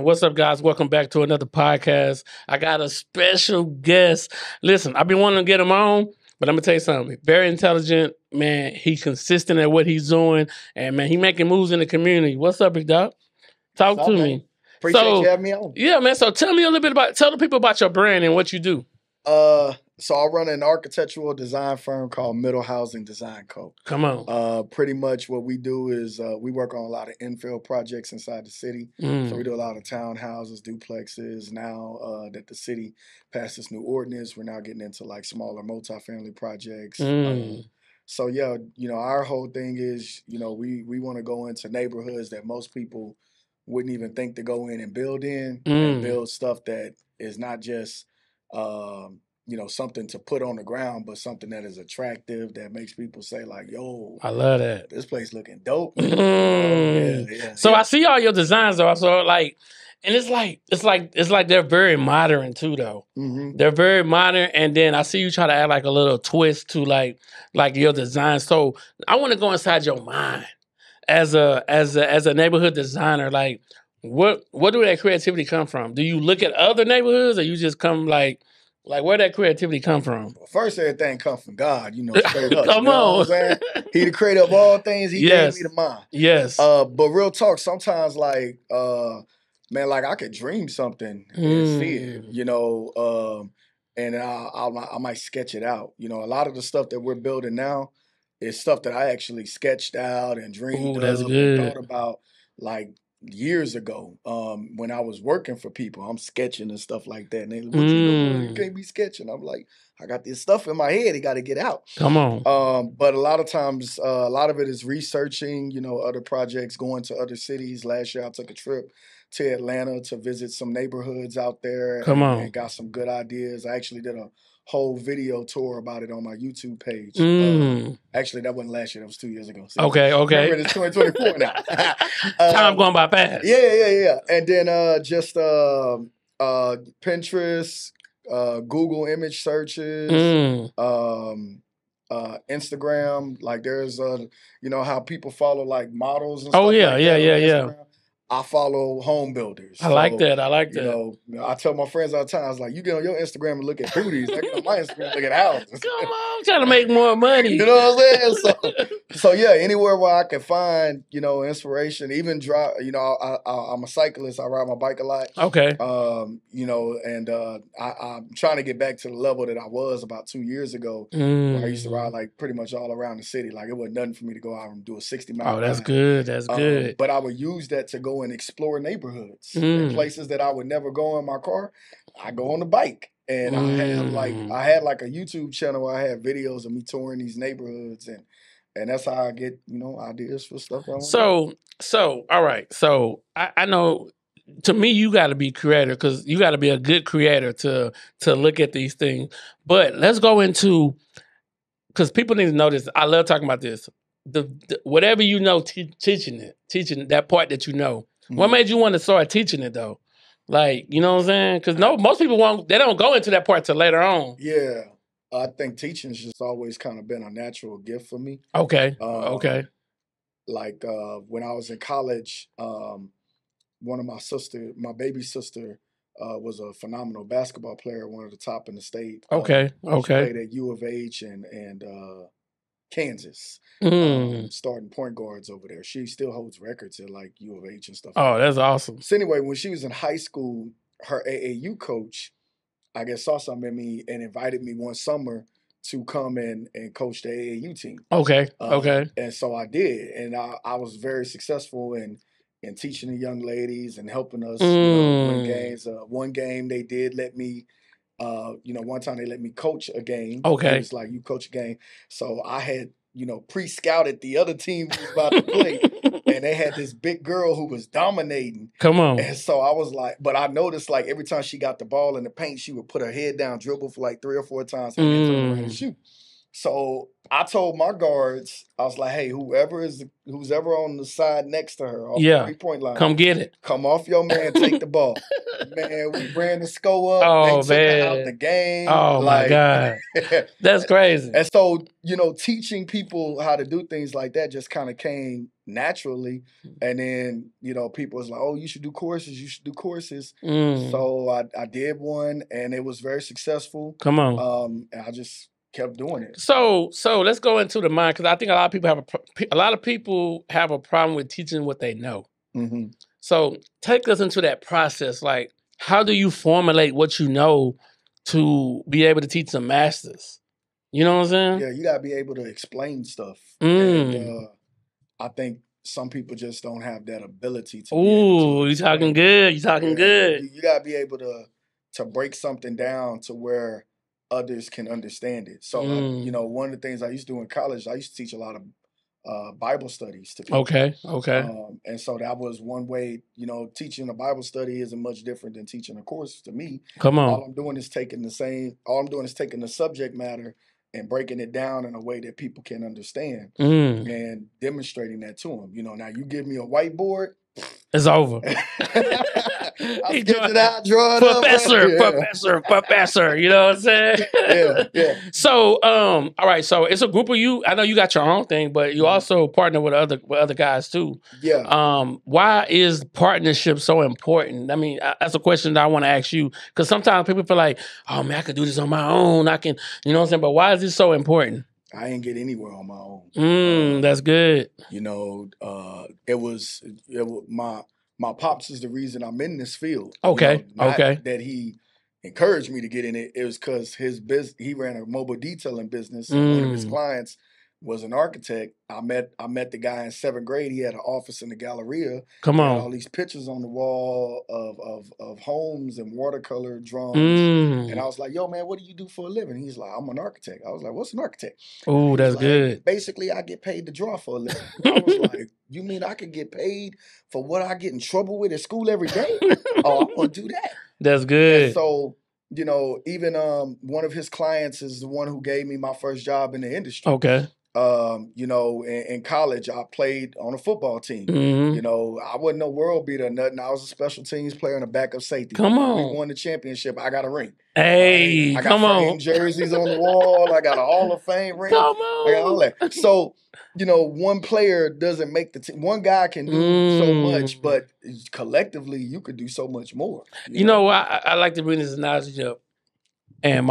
What's up, guys? Welcome back to another podcast. I got a special guest. Listen, I've been wanting to get him on, but I'm going to tell you something. Very intelligent, man. He's consistent at what he's doing, and, man, he making moves in the community. What's up, big dog? Talk to me. Appreciate you having me on. Yeah, man. So tell me a little bit tell the people about your brand and what you do. So I run an architectural design firm called Middle Housing Design Co. Come on. Pretty much what we do is we work on a lot of infill projects inside the city. So we do a lot of townhouses, duplexes. Now that the city passed this new ordinance, we're now getting into like smaller multifamily projects. So yeah, our whole thing is, we want to go into neighborhoods that most people wouldn't even think to go in and build in, and build stuff that is not just something to put on the ground, but something that is attractive, that makes people say like, yo, I love that. This place looking dope. So I see all your designs though. So like, and it's like they're very modern too though. They're very modern. And then I see you try to add like a little twist to like your design. So I want to go inside your mind as a neighborhood designer. Like what do that creativity come from? Do you look at other neighborhoods, or you just come like where that creativity come from? Well, first, everything come from God, straight up. Come on. What I'm saying? He the creator of all things. He gave me the mind. Yes. But real talk, sometimes like, man, like I could dream something and see it, and I might sketch it out. A lot of the stuff that we're building now is stuff that I actually sketched out and dreamed that's of good. and thought about like years ago, when I was working for people. I'm sketching and stuff like that. And they like, what you can't be sketching. I'm like, I got this stuff in my head. It got to get out. Come on. But a lot of times, a lot of it is researching, other projects, going to other cities. Last year, I took a trip to Atlanta to visit some neighborhoods out there. Come on. And got some good ideas. I actually did a whole video tour about it on my YouTube page. Actually, that wasn't last year. That was 2 years ago. So Okay. remember, it's 2024 now. Time going by fast. Yeah. And then just Pinterest, Google image searches, Instagram. Like there's how people follow like models and stuff. Oh yeah, like yeah. I follow home builders. I like that. I tell my friends all the time, I was like, you get on your Instagram and look at booties. I get on my Instagram and look at houses. Come on, I'm trying to make more money. You know what I'm saying? So yeah, anywhere where I can find, inspiration, even drive, I'm a cyclist. I ride my bike a lot. Okay. And I'm trying to get back to the level that I was about 2 years ago, where I used to ride like pretty much all around the city. Like it wasn't nothing for me to go out and do a 60-mile ride. That's good. That's good. But I would use that to go and explore neighborhoods and places that I would never go in my car. I go on the bike, and I had like a YouTube channel. I had videos of me touring these neighborhoods, and that's how I get ideas for stuff. So all right. So I know, to me, you got to be creative, because you got to be a good creator to look at these things. But let's go into, because people need to know this. I love talking about this. The whatever teaching that part that you know. What made you want to start teaching it though? Like, you know what I'm saying? Because most people they don't go into that part till later on. Yeah, I think teaching's just always kind of been a natural gift for me. Okay. Like when I was in college, one of my baby sister, was a phenomenal basketball player, one of the top in the state. Okay. She played at U of H and Kansas, starting point guards over there. She still holds records at like U of H and stuff. Oh, that's awesome. So anyway, when she was in high school, her AAU coach, I guess, saw something in me and invited me one summer to come and coach the AAU team. Okay. And so I did, and I was very successful in teaching the young ladies and helping us win games. One game they did let me. One time they let me coach a game. Okay. It was like, you coach a game. So I had, pre-scouted the other team who was about to play. And they had this big girl who was dominating. Come on. And so I was like, but I noticed like every time she got the ball in the paint, she would put her head down, dribble for like 3 or 4 times, and then turn around and shoot. So I told my guards, I was like, hey, who's ever on the side next to her off the 3-point line, come get it. Come off your man, take the ball. Man, we ran the score up. Oh, they took her out the game. Oh, my God. That's crazy. And so, teaching people how to do things like that just kind of came naturally. And then, people was like, oh, you should do courses. You should do courses. So I did one, and it was very successful. Come on. And I just kept doing it. So let's go into the mind, because I think a lot of people have a problem with teaching what they know. Mm-hmm. So take us into that process. Like, how do you formulate what you know to be able to teach the masters? You know what I'm saying? Yeah, you gotta be able to explain stuff. And I think some people just don't have that ability to. Ooh, you talking good. You talking good. You gotta be able to break something down to where others can understand it. So, one of the things I used to do in college, I used to teach a lot of Bible studies to people. Okay. And so that was one way, teaching a Bible study isn't much different than teaching a course to me. Come on. All I'm doing is taking the subject matter and breaking it down in a way that people can understand and demonstrating that to them. Now you give me a whiteboard, it's over. I sketch it out, draw it Professor. You know what I'm saying? Yeah. So, all right. So it's a group of you. I know you got your own thing, but you also partner with other guys too. Yeah. Why is partnership so important? I mean, that's a question that I want to ask you, because sometimes people feel like, oh man, I can do this on my own. I can, you know what I'm saying? But why is this so important? I ain't get anywhere on my own. That's good. It was my pops is the reason I'm in this field. Okay. That he encouraged me to get in it. It was because he ran a mobile detailing business. And one of his clients was an architect. I met the guy in 7th grade. He had an office in the Galleria. Come on. He had all these pictures on the wall of homes and watercolor drawings. And I was like, yo, man, what do you do for a living? He's like, I'm an architect. I was like, what's an architect? Oh, that's good. Basically, I get paid to draw for a living. I was like, you mean I could get paid for what I get in trouble with at school every day? Oh, I'm going to do that. That's good. And so, even one of his clients is the one who gave me my first job in the industry. Okay. In college, I played on a football team. I wasn't no world beater or nothing. I was a special teams player and a backup safety. Come on. We won the championship. I got a ring. Hey, I got framed jerseys on the wall. I got a Hall of Fame ring. Come on. I got all that. So, one player doesn't make the team. One guy can do so much, but collectively, you could do so much more. I like to bring this analogy up. And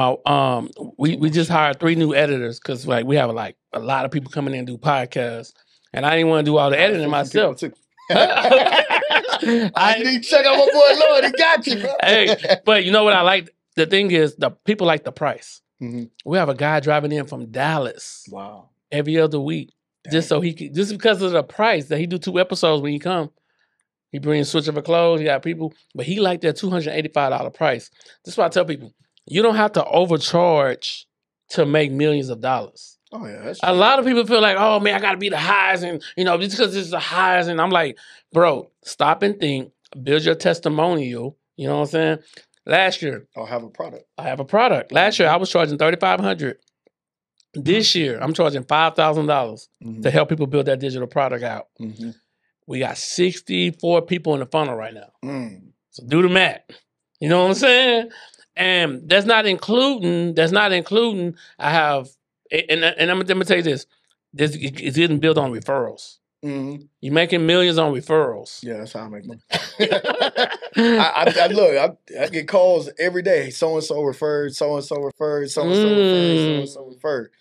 we just hired 3 new editors, because we have a lot of people coming in and do podcasts, and I didn't want to do all the editing myself. I need to check out my boy Lord. He got you, bro. Hey, but you know what I like? The thing is, the people like the price. We have a guy driving in from Dallas. Wow. Every other week. Dang. Just because of the price that he do 2 episodes when he come. He brings switch of clothes. He got people, but he like that $285 price. This is what I tell people. You don't have to overcharge to make millions of dollars. Oh yeah, that's true. A lot of people feel like, oh man, I got to be the highest, and just because it's the highest, and I'm like, bro, stop and think, build your testimonial. You know what I'm saying? Last year, I have a product. Last year, I was charging $3,500. This year, I'm charging $5,000 to help people build that digital product out. We got 64 people in the funnel right now. So do the math. You know what I'm saying? And that's not including. I have, and I'm gonna tell you this. It's getting built on referrals. You're making millions on referrals. Yeah, that's how I make money. I get calls every day. So and so referred. So and so referred. So and so referred. So and so referred.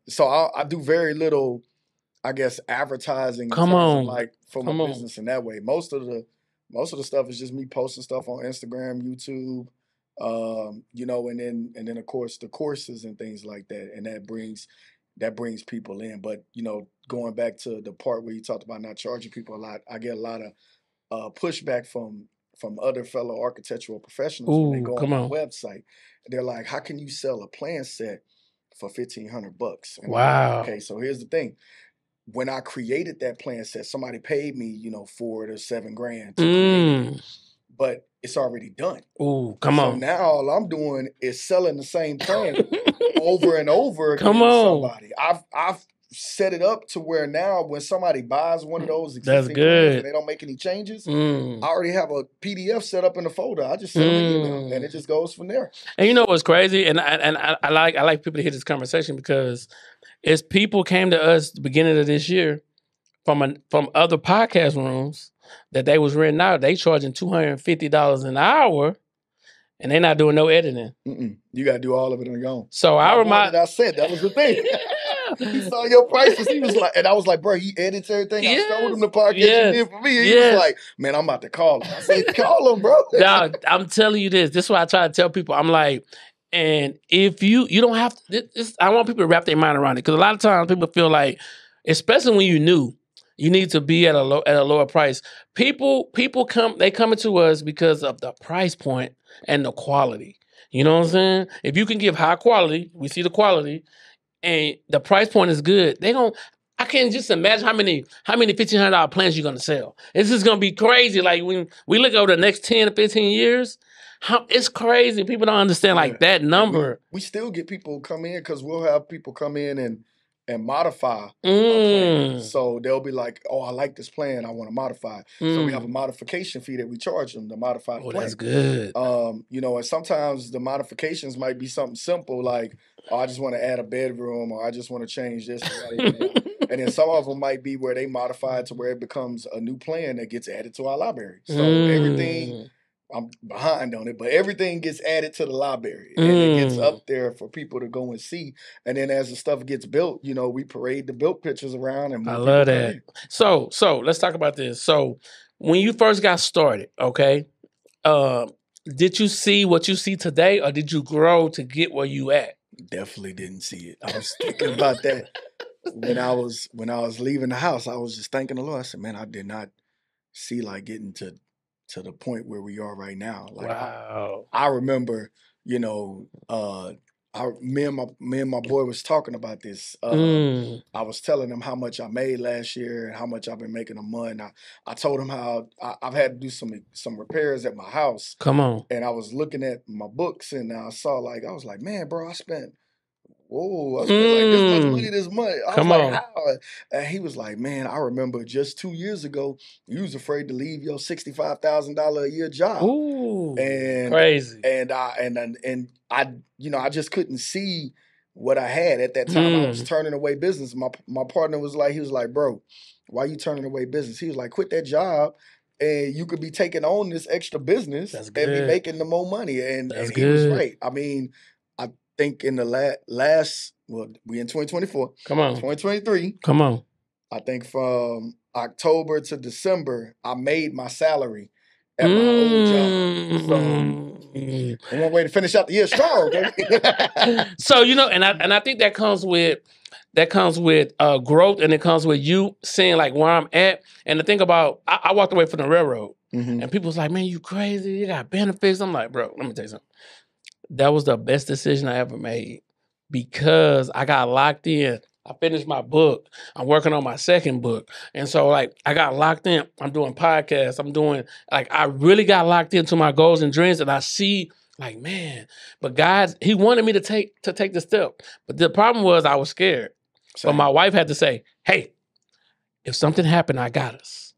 So I do very little, I guess, advertising. Come on, for my business in that way. Most of the stuff is just me posting stuff on Instagram, YouTube. And then of course the courses and things like that, and that brings people in. But going back to the part where you talked about not charging people a lot, I get a lot of pushback from other fellow architectural professionals when they go on my website. They're like, "How can you sell a plan set for $1,500?" Wow. Okay, so here's the thing. When I created that plan set, somebody paid me, $4 to $7 grand to create it. but it's already done. Ooh, come on. So now all I'm doing is selling the same thing over and over again Come to on. somebody. I've set it up to where now when somebody buys one of those That's existing good. plans and they don't make any changes, I already have a PDF set up in the folder. I just send them an email and it just goes from there. And you know what's crazy? And I like people to hear this conversation because as people came to us at the beginning of this year from other podcast rooms that they was renting out, they charging $250 an hour. And they're not doing no editing. You got to do all of it on your own. So I said that was the thing. He saw your prices. He was like, and I was like, bro, he edits everything. I showed him the podcast you did for me. He was like, man, I'm about to call him. I said, call him, bro. Nah, I'm telling you this. This is what I try to tell people. I'm like, and if you don't have to, I want people to wrap their mind around it because a lot of times people feel like, especially when you're new, you need to be at a lower price. People come into us because of the price point and the quality. You know what I'm saying? If you can give high quality, we see the quality, and the price point is good, I can't just imagine how many $1,500 plans you're gonna sell. This is gonna be crazy. Like when we look over the next 10 to 15 years, it's crazy. People don't understand like that number. We still get people come in because we'll have people come in and modify a plan. So they'll be like, oh, I like this plan. I want to modify. So we have a modification fee that we charge them to modify the plan. That's good. You know, and sometimes the modifications might be something simple like, oh, I just want to add a bedroom or I just want to change this. And then some of them might be where they modify it to where it becomes a new plan that gets added to our library. So everything... I'm behind on it, but everything gets added to the library and it gets up there for people to go and see. And then as the stuff gets built, you know, we parade the built pictures around and I love that. So let's talk about this. So when you first got started, okay, did you see what you see today or did you grow to get where you at? Definitely didn't see it. I was thinking about that when I was leaving the house. I was just thanking the Lord. I said, man, I did not see like getting to the point where we are right now. Like wow. I remember, you know, me and my boy was talking about this. I was telling him how much I made last year and how much I've been making a month. I told him how I've had to do some repairs at my house. Come on. And I was looking at my books and I saw I was like, man, bro, I spent like this much money this month. I was like, how? And he was like, man, I remember just 2 years ago, you was afraid to leave your $65,000 a year job. Ooh, and crazy. And I, you know, I just couldn't see what I had at that time. I was turning away business. My partner was like, bro, why you turning away business? He was like, quit that job. And you could be taking on this extra business and be making the more money. And he was right. I mean, I think in the we in 2024. Come on. 2023. Come on. I think from October to December, I made my salary at my old job. So one way to finish out the year strong. So, you know, and I think that comes with growth, and it comes with you seeing like where I'm at. And the thing about, I walked away from the railroad, and people was like, man, you crazy, you got benefits. I'm like, bro, let me tell you something. That was the best decision I ever made because I got locked in. I finished my book. I'm working on my second book. And so like I got locked in. I'm doing podcasts. I'm doing I really got locked into my goals and dreams. And I see like, man, but God, he wanted me to take the step. But the problem was I was scared. But my wife had to say, hey, if something happened, I got us.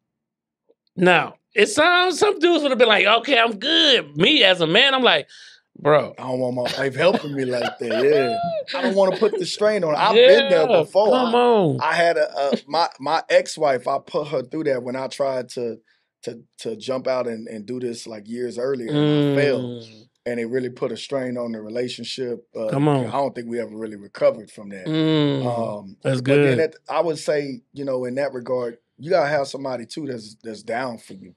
Now, it sounds, some dudes would have been like, okay, I'm good. Me as a man, I'm like, bro, I don't want my wife helping me like that. Yeah, I don't want to put the strain on her. I've been there before. Come on. I had my ex-wife. I put her through that when I tried to jump out and do this like years earlier. And I failed, and it really put a strain on the relationship. Come on. I don't think we ever really recovered from that. That's good. But then I would say, you know, in that regard, you gotta have somebody too that's down for you.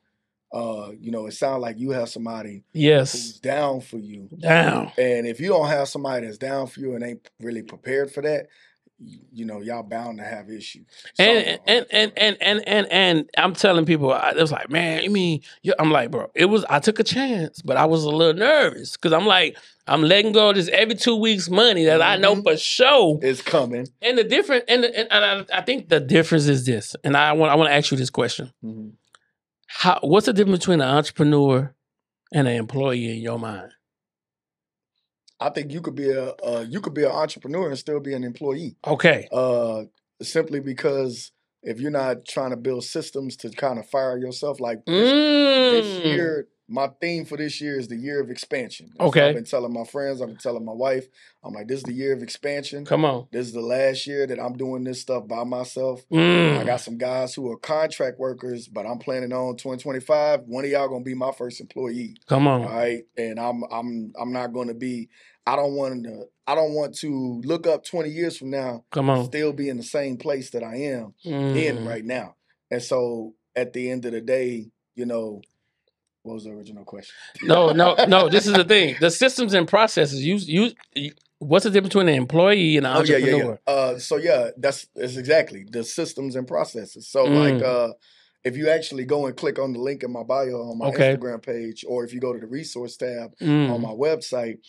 You know, it sounds like you have somebody who's down for you. Down. And if you don't have somebody that's down for you and ain't really prepared for that, you know, y'all bound to have issues. And I'm telling people, it was like, man, you mean, I'm like, bro, I took a chance, but I was a little nervous because I'm like, I'm letting go of this every 2 weeks money that I know for sure is coming. And the difference, and I think the difference is this, and I want to ask you this question. What's the difference between an entrepreneur and an employee in your mind? I think you could be an entrepreneur and still be an employee. Okay. Simply because if you're not trying to build systems to kind of fire yourself, like this year, my theme for this year is the year of expansion. Okay. So I've been telling my friends, I've been telling my wife, I'm like, this is the year of expansion. Come on. This is the last year that I'm doing this stuff by myself. I got some guys who are contract workers, but I'm planning on 2025. One of y'all gonna be my first employee. Come on. All right. And I'm not gonna be, I don't want to look up 20 years from now, still be in the same place that I am in right now. And so at the end of the day, you know, what was the original question? No. This is the thing. The systems and processes. What's the difference between an employee and an entrepreneur? That's exactly the systems and processes. So if you actually go and click on the link in my bio on my Instagram page, or if you go to the resource tab on my website,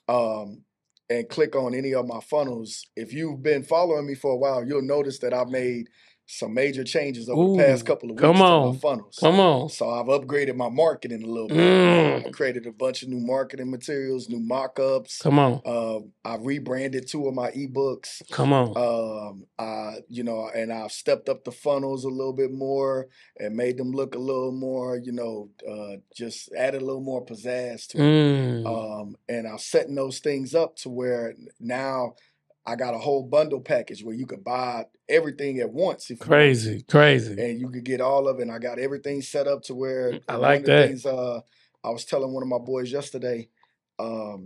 and click on any of my funnels, if you've been following me for a while, you'll notice that I've made some major changes over the past couple of weeks to my funnels. So I've upgraded my marketing a little bit. I created a bunch of new marketing materials, new mock-ups. I rebranded 2 of my ebooks. And I've stepped up the funnels a little bit more and made them look a little more, just added a little more pizzazz to it. And I'm setting those things up to where now I got a whole bundle package where you could buy everything at once. Crazy. And you could get all of it. And I got everything set up to where I like that. Things, I was telling one of my boys yesterday, I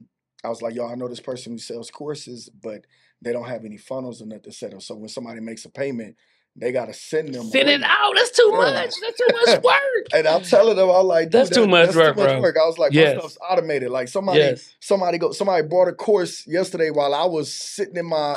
was like, yo, I know this person who sells courses, but they don't have any funnels or nothing set up. So when somebody makes a payment, they got to send it out. That's too much. That's too much work. And I'm telling them, I'm like, that's too much work, bro. I was like, my stuff's automated. Like somebody bought a course yesterday while I was sitting in my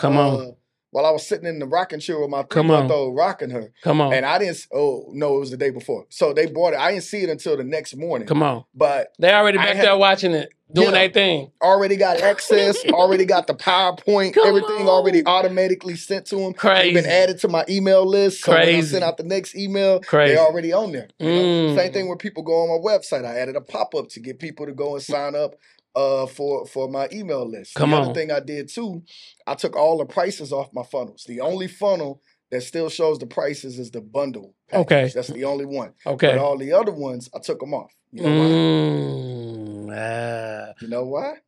while I was sitting in the rocking chair with my 3-month-old rocking her. And I didn't, it was the day before. So they bought it. I didn't see it until the next morning. But they already back there watching it, doing their thing. Already got access, already got the PowerPoint, everything already automatically sent to them. They've been added to my email list. So when I send out the next email, they're already on there. Same thing where people go on my website. I added a pop-up to get people to go and sign up for my email list. The other thing I did too, I took all the prices off my funnels. The only funnel that still shows the prices is the bundle package. That's the only one. But all the other ones, I took them off. You know why? You know why?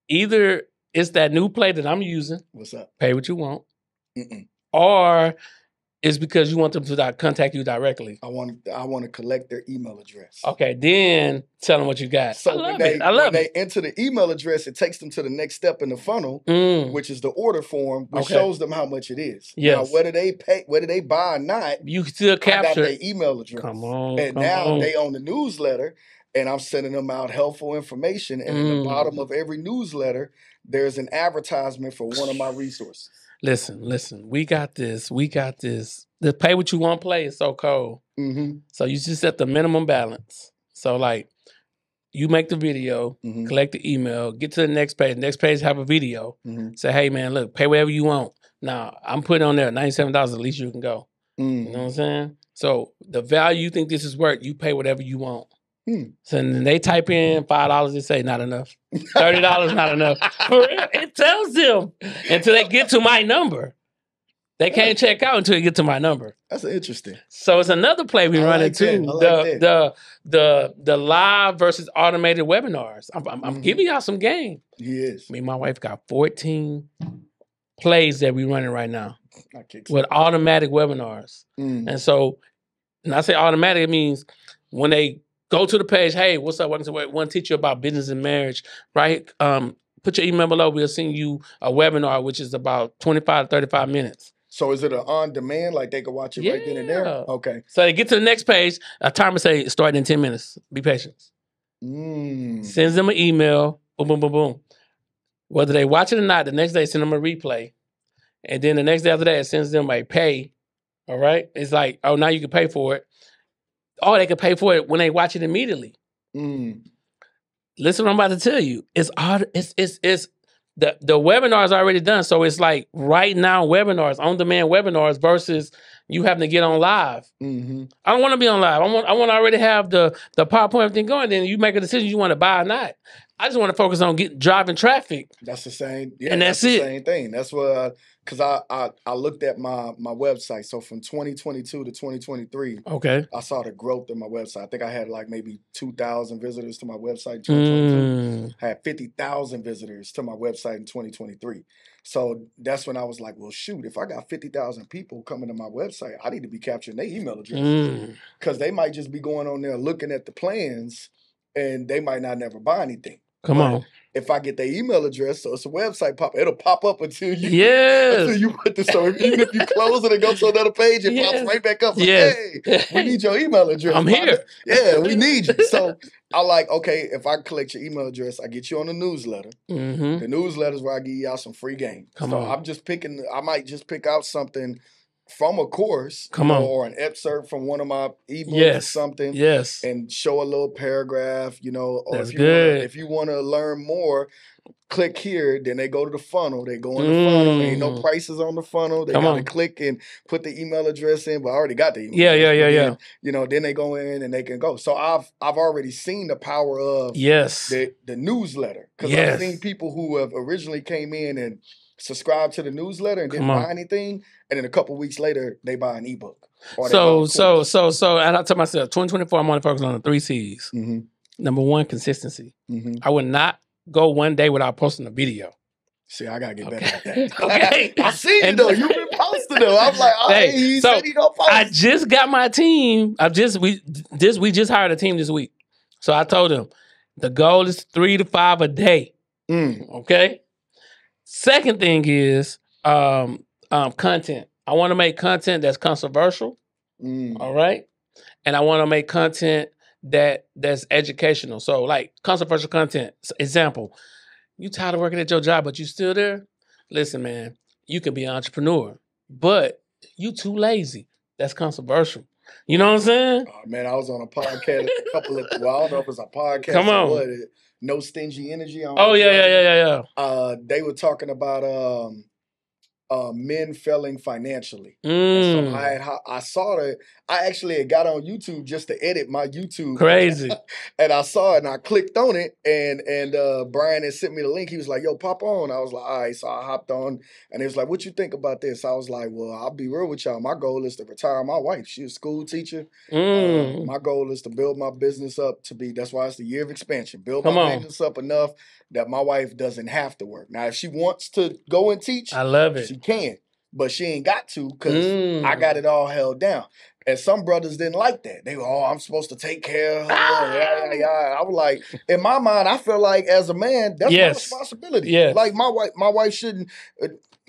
Either it's that new play that I'm using. What's up? Pay what you want. Or it's because you want them to contact you directly. I want to collect their email address. Okay, then tell them what you got. So when they enter the email address, it takes them to the next step in the funnel, which is the order form, which shows them how much it is. Now, whether they pay, whether they buy or not, you still capture. I got their email address. Now they own the newsletter, and I'm sending them out helpful information. And in the bottom of every newsletter, there's an advertisement for one of my resources. Listen. We got this. The pay what you want play is so cold. So you just set the minimum balance. So like, you make the video, collect the email, get to the next page. Next page have a video. Say, hey man, look, pay whatever you want. Now I'm putting on there $97. At least you can go. You know what I'm saying? So the value you think this is worth, you pay whatever you want. So then they type in $5 and say not enough. $30 not enough. For real, it tells them until they get to my number. They can't check out until you get to my number. That's interesting. So it's another play we run into. The live versus automated webinars. I'm giving y'all some game. Yes. Me and my wife got 14 plays that we running right now with automatic webinars. And so when I say automatic, it means when they go to the page, hey, what's up? I want to teach you about business and marriage, right? Put your email below. We'll send you a webinar, which is about 25 to 35 minutes. So is it an on-demand, like they can watch it right then and there? Okay. So they get to the next page, a timer say, start in 10 minutes. Be patient. Sends them an email, boom, boom, boom, boom. Whether they watch it or not, the next day send them a replay. And then the next day after that, it sends them a pay, all right? It's like, oh, now you can pay for it. Or they can pay for it when they watch it immediately. Listen what I'm about to tell you. It's the webinar is already done. So it's like right now webinars, on-demand webinars versus you having to get on live. I don't want to be on live. I want to already have the PowerPoint, everything going. Then you make a decision you want to buy or not. I just want to focus on driving traffic. That's the same. Yeah, and that's the it. Same thing. That's what, because I looked at my website. So from 2022 to 2023, okay, I saw the growth of my website. I think I had like maybe 2,000 visitors to my website in 2022. I had 50,000 visitors to my website in 2023. So that's when I was like, well, shoot, if I got 50,000 people coming to my website, I need to be capturing their email addresses because they might just be going on there looking at the plans and they might not never buy anything. Come on. If I get their email address, so it's a website pop, it'll pop up until you put this. So even if you close it and go to another page, it pops right back up. Like, hey, we need your email address. I'm here. Yeah, we need you. So I like, okay, if I collect your email address, I get you on the newsletter. The newsletter is where I give y'all some free game. I'm just picking. I might just pick out something from a course, or an excerpt from one of my ebooks or something, and show a little paragraph, or if you want to learn more, click here. Then they go to the funnel. They go in the funnel. There ain't no prices on the funnel. They got to click and put the email address in, but I already got the email address. Then they go in and they can go. So I've already seen the power of the newsletter, because I've seen people who have originally came in and subscribe to the newsletter and didn't buy anything, and then a couple weeks later they buy an ebook. So and I tell myself, 2024, I'm only focused on the 3 C's. Number 1, consistency. I would not go one day without posting a video. See, I gotta get better at that. Okay, I see you though. You've been posting though. I'm like, oh, hey, he said he gonna post. I just got my team. We just hired a team this week. So I told them the goal is 3 to 5 a day. Okay. Second thing is content. I want to make content that's controversial. All right. And I want to make content that's educational. So like controversial content. Example, you tired of working at your job, but you still there? Listen, man, you can be an entrepreneur, but you too lazy. That's controversial. You know what I'm saying? Oh, man, I was on a podcast I don't know if it's a podcast. Come on. Or what, No Stingy Energy. Yeah. They were talking about men failing financially. So I saw that. I actually got on YouTube just to edit my YouTube. Crazy. And I saw it and I clicked on it, and Brian had sent me the link. He was like, yo, pop on. I was like, all right. So I hopped on and he was like, what you think about this? I was like, well, I'll be real with y'all. My goal is to retire my wife. She's a school teacher. My goal is to build my business up that's why it's the year of expansion. Build my business up enough that my wife doesn't have to work. Now, if she wants to go and teach, I love it. She can, but she ain't got to, because I got it all held down. And some brothers didn't like that. They were, I'm supposed to take care of her. I was like, in my mind, I feel like as a man, that's my responsibility. Like my wife shouldn't.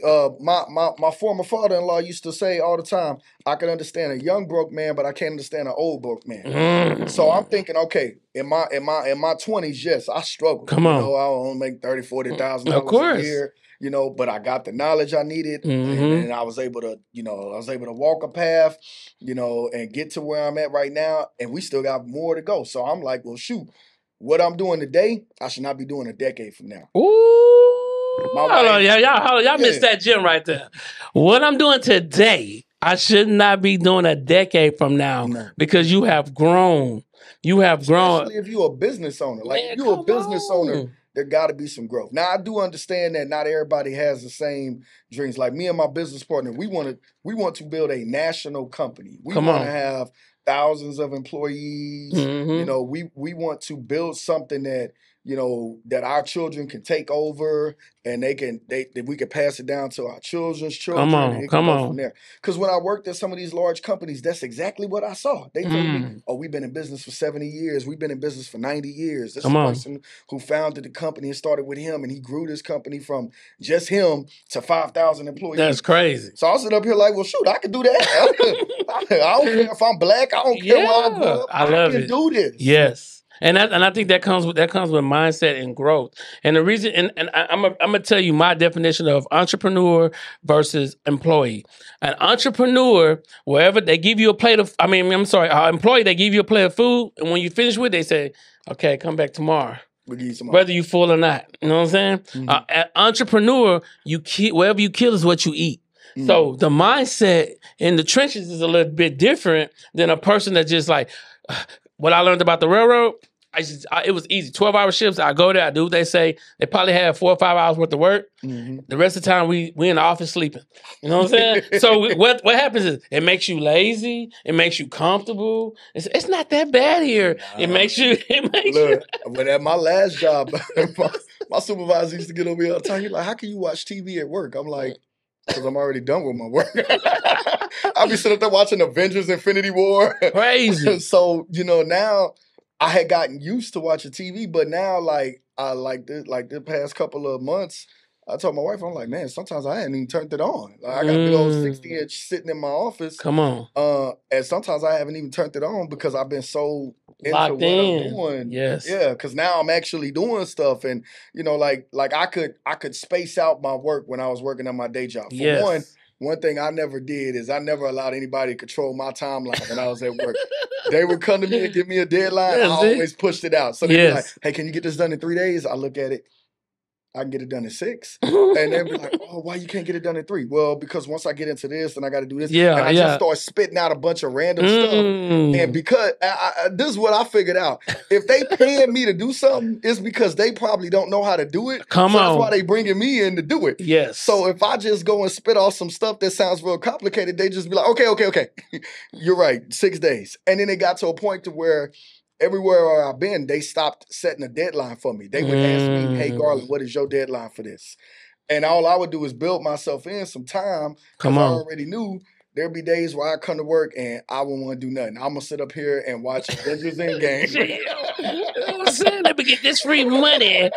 My former father-in-law used to say all the time, I can understand a young broke man, but I can't understand an old broke man. So I'm thinking, okay, in my 20s, yes, I struggled. Come on. I only make $30,000-$40,000 a year. But I got the knowledge I needed, and I was able to, walk a path, and get to where I'm at right now. And we still got more to go. So I'm like, well, shoot, what I'm doing today, I should not be doing a decade from now. Y'all missed that gem right there. What I'm doing today, I should not be doing a decade from now, because you have grown. You have grown. Especially if you're a business owner. Like, if you're a business owner, there got to be some growth. Now, I do understand that not everybody has the same dreams. Like me and my business partner, we want to build a national company. We want to have thousands of employees. We want to build something that that our children can take over, and we can pass it down to our children's children. Come on. From there. Because when I worked at some of these large companies, that's exactly what I saw. They told me, oh, we've been in business for 70 years. We've been in business for 90 years. This is the person who founded the company and started with him, and he grew this company from just him to 5,000 employees. That's crazy. So I'll sit up here like, well, shoot, I can do that. I don't care if I'm black. I don't care where I grew up. I can do this. Yes. And I think that comes with mindset and growth. And the reason, and I'm gonna tell you my definition of entrepreneur versus employee. An entrepreneur, wherever they give you a plate of, employee, they give you a plate of food, and when you finish with it, they say, okay, come back tomorrow. We give you some whether you full or not. You know what I'm saying? Entrepreneur, wherever you kill is what you eat. So the mindset in the trenches is a little bit different than a person that just like, what I learned about the railroad, it was easy. 12-hour shifts, I go there, I do what they say. They probably have 4 or 5 hours worth of work. The rest of the time, we in the office sleeping. You know what I'm saying? So what happens is, it makes you lazy. It makes you comfortable. It's not that bad here. Nah, it makes you... But at my last job, my supervisor used to get over here all the time. He's like, how can you watch TV at work? I'm like, because I'm already done with my work. I'll be sitting up there watching Avengers Infinity War. Crazy. So, now I had gotten used to watching TV, but now like the past couple of months, I told my wife, I'm like, man, sometimes I hadn't even turned it on. Like, I got a big old 60-inch sitting in my office. Come on. And sometimes I haven't even turned it on because I've been so locked into what in. I'm doing. Yes. Yeah, because now I'm actually doing stuff. And, like I could space out my work when I was working on my day job. For one thing I never did is I never allowed anybody to control my timeline when I was at work. They would come to me and give me a deadline. I always pushed it out. So they'd be like, hey, can you get this done in 3 days? I look at it. I can get it done in 6. And they'll be like, oh, why you can't get it done in 3? Well, because once I get into this, then I got to do this. And I just start spitting out a bunch of random stuff. And because this is what I figured out. If they paying me to do something, it's because they probably don't know how to do it. That's why they bringing me in to do it. Yes. So if I just go and spit off some stuff that sounds real complicated, they just be like, okay. You're right, 6 days. And then it got to a point to where everywhere I've been, they stopped setting a deadline for me. They would ask me, hey, Garland, what is your deadline for this? And all I would do is build myself in some time because I already knew there'd be days where I come to work and I wouldn't want to do nothing. I'm going to sit up here and watch Avengers Endgame. I'm saying, let me get this free money.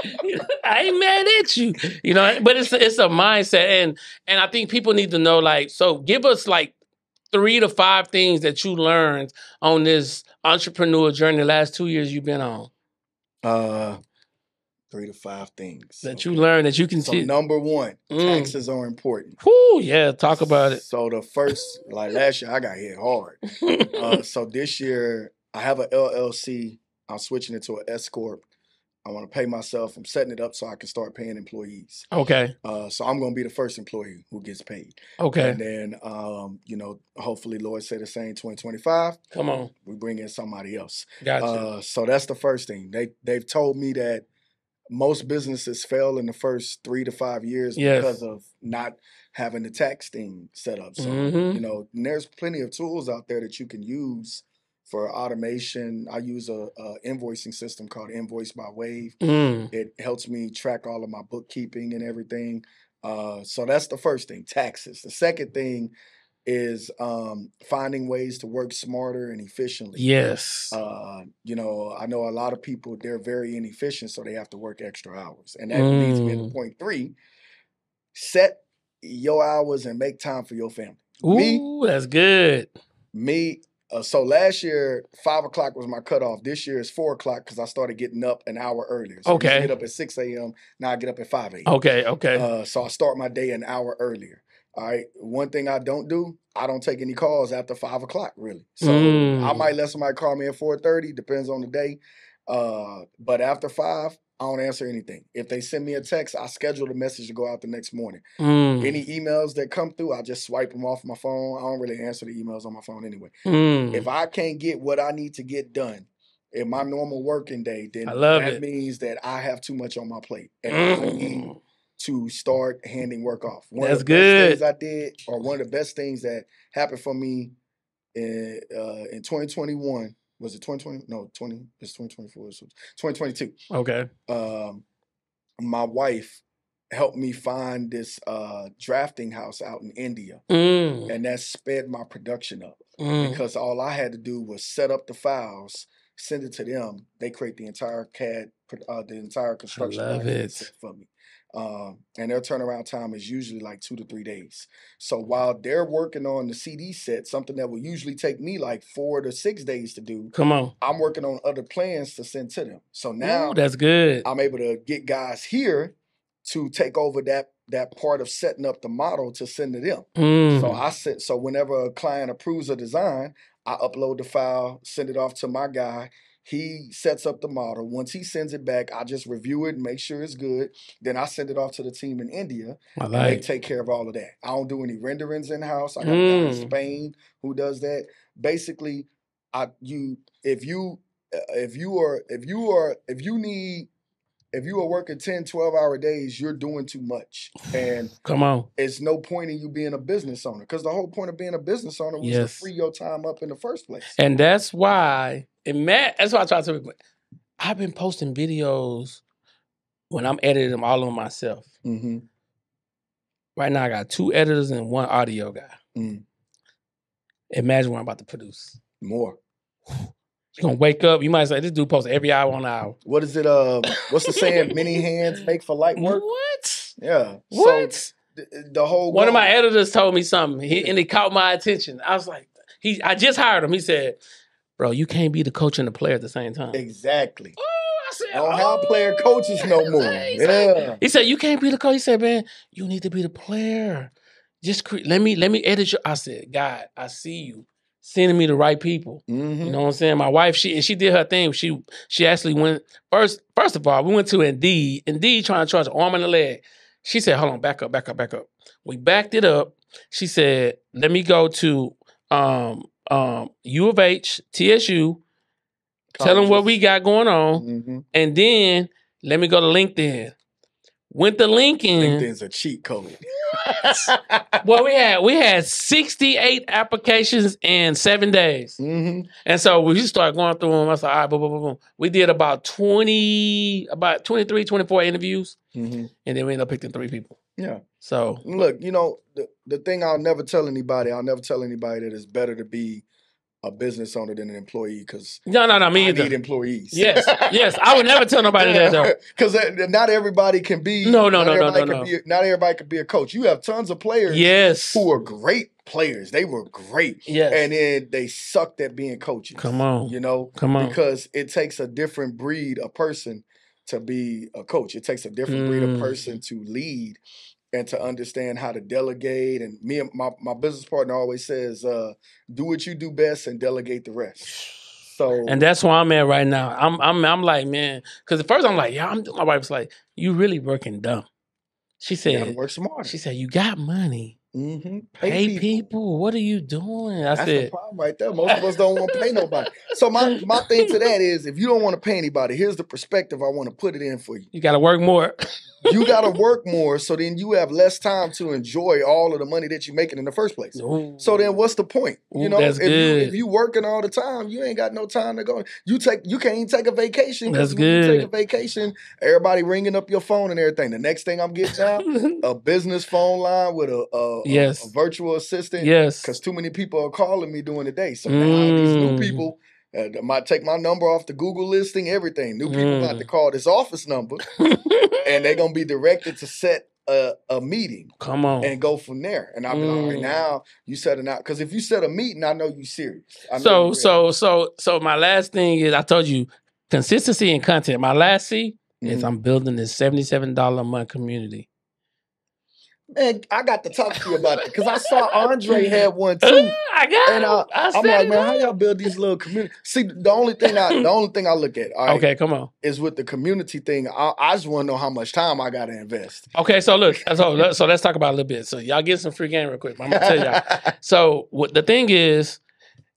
I ain't mad at you. But it's a mindset. And I think people need to know, like, so give us like 3 to 5 things that you learned on this entrepreneur journey the last 2 years you've been on. 3 to 5 things that you learned that you can see. So number 1, taxes are important. Whoo, yeah, talk about it. So the first, like last year, I got hit hard. So this year, I have an LLC. I'm switching it to an S Corp. I want to pay myself. I'm setting it up so I can start paying employees. Okay. So I'm going to be the first employee who gets paid. Okay. And then, hopefully Lloyd say the same 2025. Come on. We bring in somebody else. Gotcha. So that's the first thing. They've told me that most businesses fail in the first 3 to 5 years because of not having the tax thing set up. So, and there's plenty of tools out there that you can use for automation. I use a invoicing system called Invoice by Wave. It helps me track all of my bookkeeping and everything. So that's the first thing, taxes. The second thing is finding ways to work smarter and efficiently. Yes. I know a lot of people, they're very inefficient, so they have to work extra hours. And that leads me to point 3. Set your hours and make time for your family. Ooh, that's good. So last year, 5 o'clock was my cutoff. This year is 4 o'clock because I started getting up an hour earlier. So I used to get up at 6 a.m. Now I get up at 5 a.m. Okay. So I start my day an hour earlier. All right. One thing I don't do, I don't take any calls after 5 o'clock, really. So I might let somebody call me at 4:30, depends on the day. But after 5, I don't answer anything. If they send me a text, I schedule the message to go out the next morning. Any emails that come through, I just swipe them off my phone. I don't really answer the emails on my phone anyway. If I can't get what I need to get done in my normal working day, then that means that I have too much on my plate. And I need to start handing work off. One of the best things I did, or one of the best things that happened for me in 2021, was it 2020? No, it's 2024. It's 2022. Okay. My wife helped me find this drafting house out in India. And that sped my production up. Because all I had to do was set up the files, send it to them. They create the entire CAD, the entire construction for me. And their turnaround time is usually like 2 to 3 days. So while they're working on the CD set, something that would usually take me like 4 to 6 days to do, I'm working on other plans to send to them. So now that's good. I'm able to get guys here to take over that part of setting up the model to send to them. So whenever a client approves a design, I upload the file, send it off to my guy. He sets up the model. Once he sends it back, I just review it and make sure it's good. Then I send it off to the team in India, and they take care of all of that. I don't do any renderings in house. I got a guy in Spain who does that. Basically, if you are working 10, 12-hour days, you're doing too much. And come on, it's no point in you being a business owner, because the whole point of being a business owner was to free your time up in the first place. And that's why, that's why I try to. I've been posting videos when I'm editing them all on myself. Mm-hmm. Right now, I got 2 editors and 1 audio guy. Mm. Imagine what I'm about to produce. More. You're going to wake up. You might say, this dude posts every hour on hour. What is it? What's the saying? Many hands make for light work? What? Yeah. What? So the whole... One of my editors told me something, and it caught my attention. I was like, I just hired him. He said, bro, you can't be the coach and the player at the same time. Exactly. I said, I don't have player coaches no more. He said, you can't be the coach. He said, man, you need to be the player. Just let me edit your... I said, God, I see you sending me the right people. Mm-hmm. You know what I'm saying? My wife, she did her thing. She actually went... First of all, we went to Indeed. Indeed trying to charge an arm and a leg. She said, hold on, back up. We backed it up. She said, let me go to U of H, TSU, tell them what we got going on, and then let me go to LinkedIn. Went to LinkedIn. LinkedIn's a cheat code. Well, we had 68 applications in 7 days. Mm-hmm. And so we started going through them. I said, all right, boom, boom, boom, boom. We did about 23, 24 interviews. Mm-hmm. And then we ended up picking 3 people. Yeah. So look, the thing I'll never tell anybody that it's better to be a business owner than an employee, because I need employees. Yes, I would never tell nobody that though, because not everybody can be. Not everybody can be a coach. You have tons of players, who are great players. They were great, and then they sucked at being coaches. Come on, because it takes a different breed of person to be a coach. It takes a different breed of person to lead and to understand how to delegate. And me and my business partner always says, do what you do best and delegate the rest. So, and that's where I'm at right now. I'm like, man, because at first I'm like, my wife's like, you really working dumb. She said, you gotta work smarter. She said, you got money. Mm-hmm. Pay people. What are you doing? That's the problem right there. Most of us don't want to pay nobody. So my thing to that is, if you don't want to pay anybody, here's the perspective I want to put it in for you. You got to work more. You got to work more, so then you have less time to enjoy all of the money that you're making in the first place. Ooh. So then what's the point? If you working all the time, you ain't got no time to go. You can't even take a vacation. That's good. You take a vacation, everybody ringing up your phone and everything. The next thing I'm getting now, a business phone line with a virtual assistant. Yes. Because too many people are calling me during the day. So now these new people... might take my number off the Google listing, everything. New people about to call this office number, and they're going to be directed to set a meeting. Come on. And go from there. And I'm like, all right, now you setting out. Because if you set a meeting, I know you serious. So my last thing is, I told you, consistency and content. My last C is I'm building this $77 a month community. Man, I got to talk to you about it because I saw Andre had one too. I'm like, man, how y'all build these little communities? See, the only thing I look at, all right, okay, come on, is with the community thing. I just want to know how much time I got to invest. Okay, so look, so let's talk about it a little bit. So y'all get some free game real quick. I'm gonna tell y'all. So what the thing is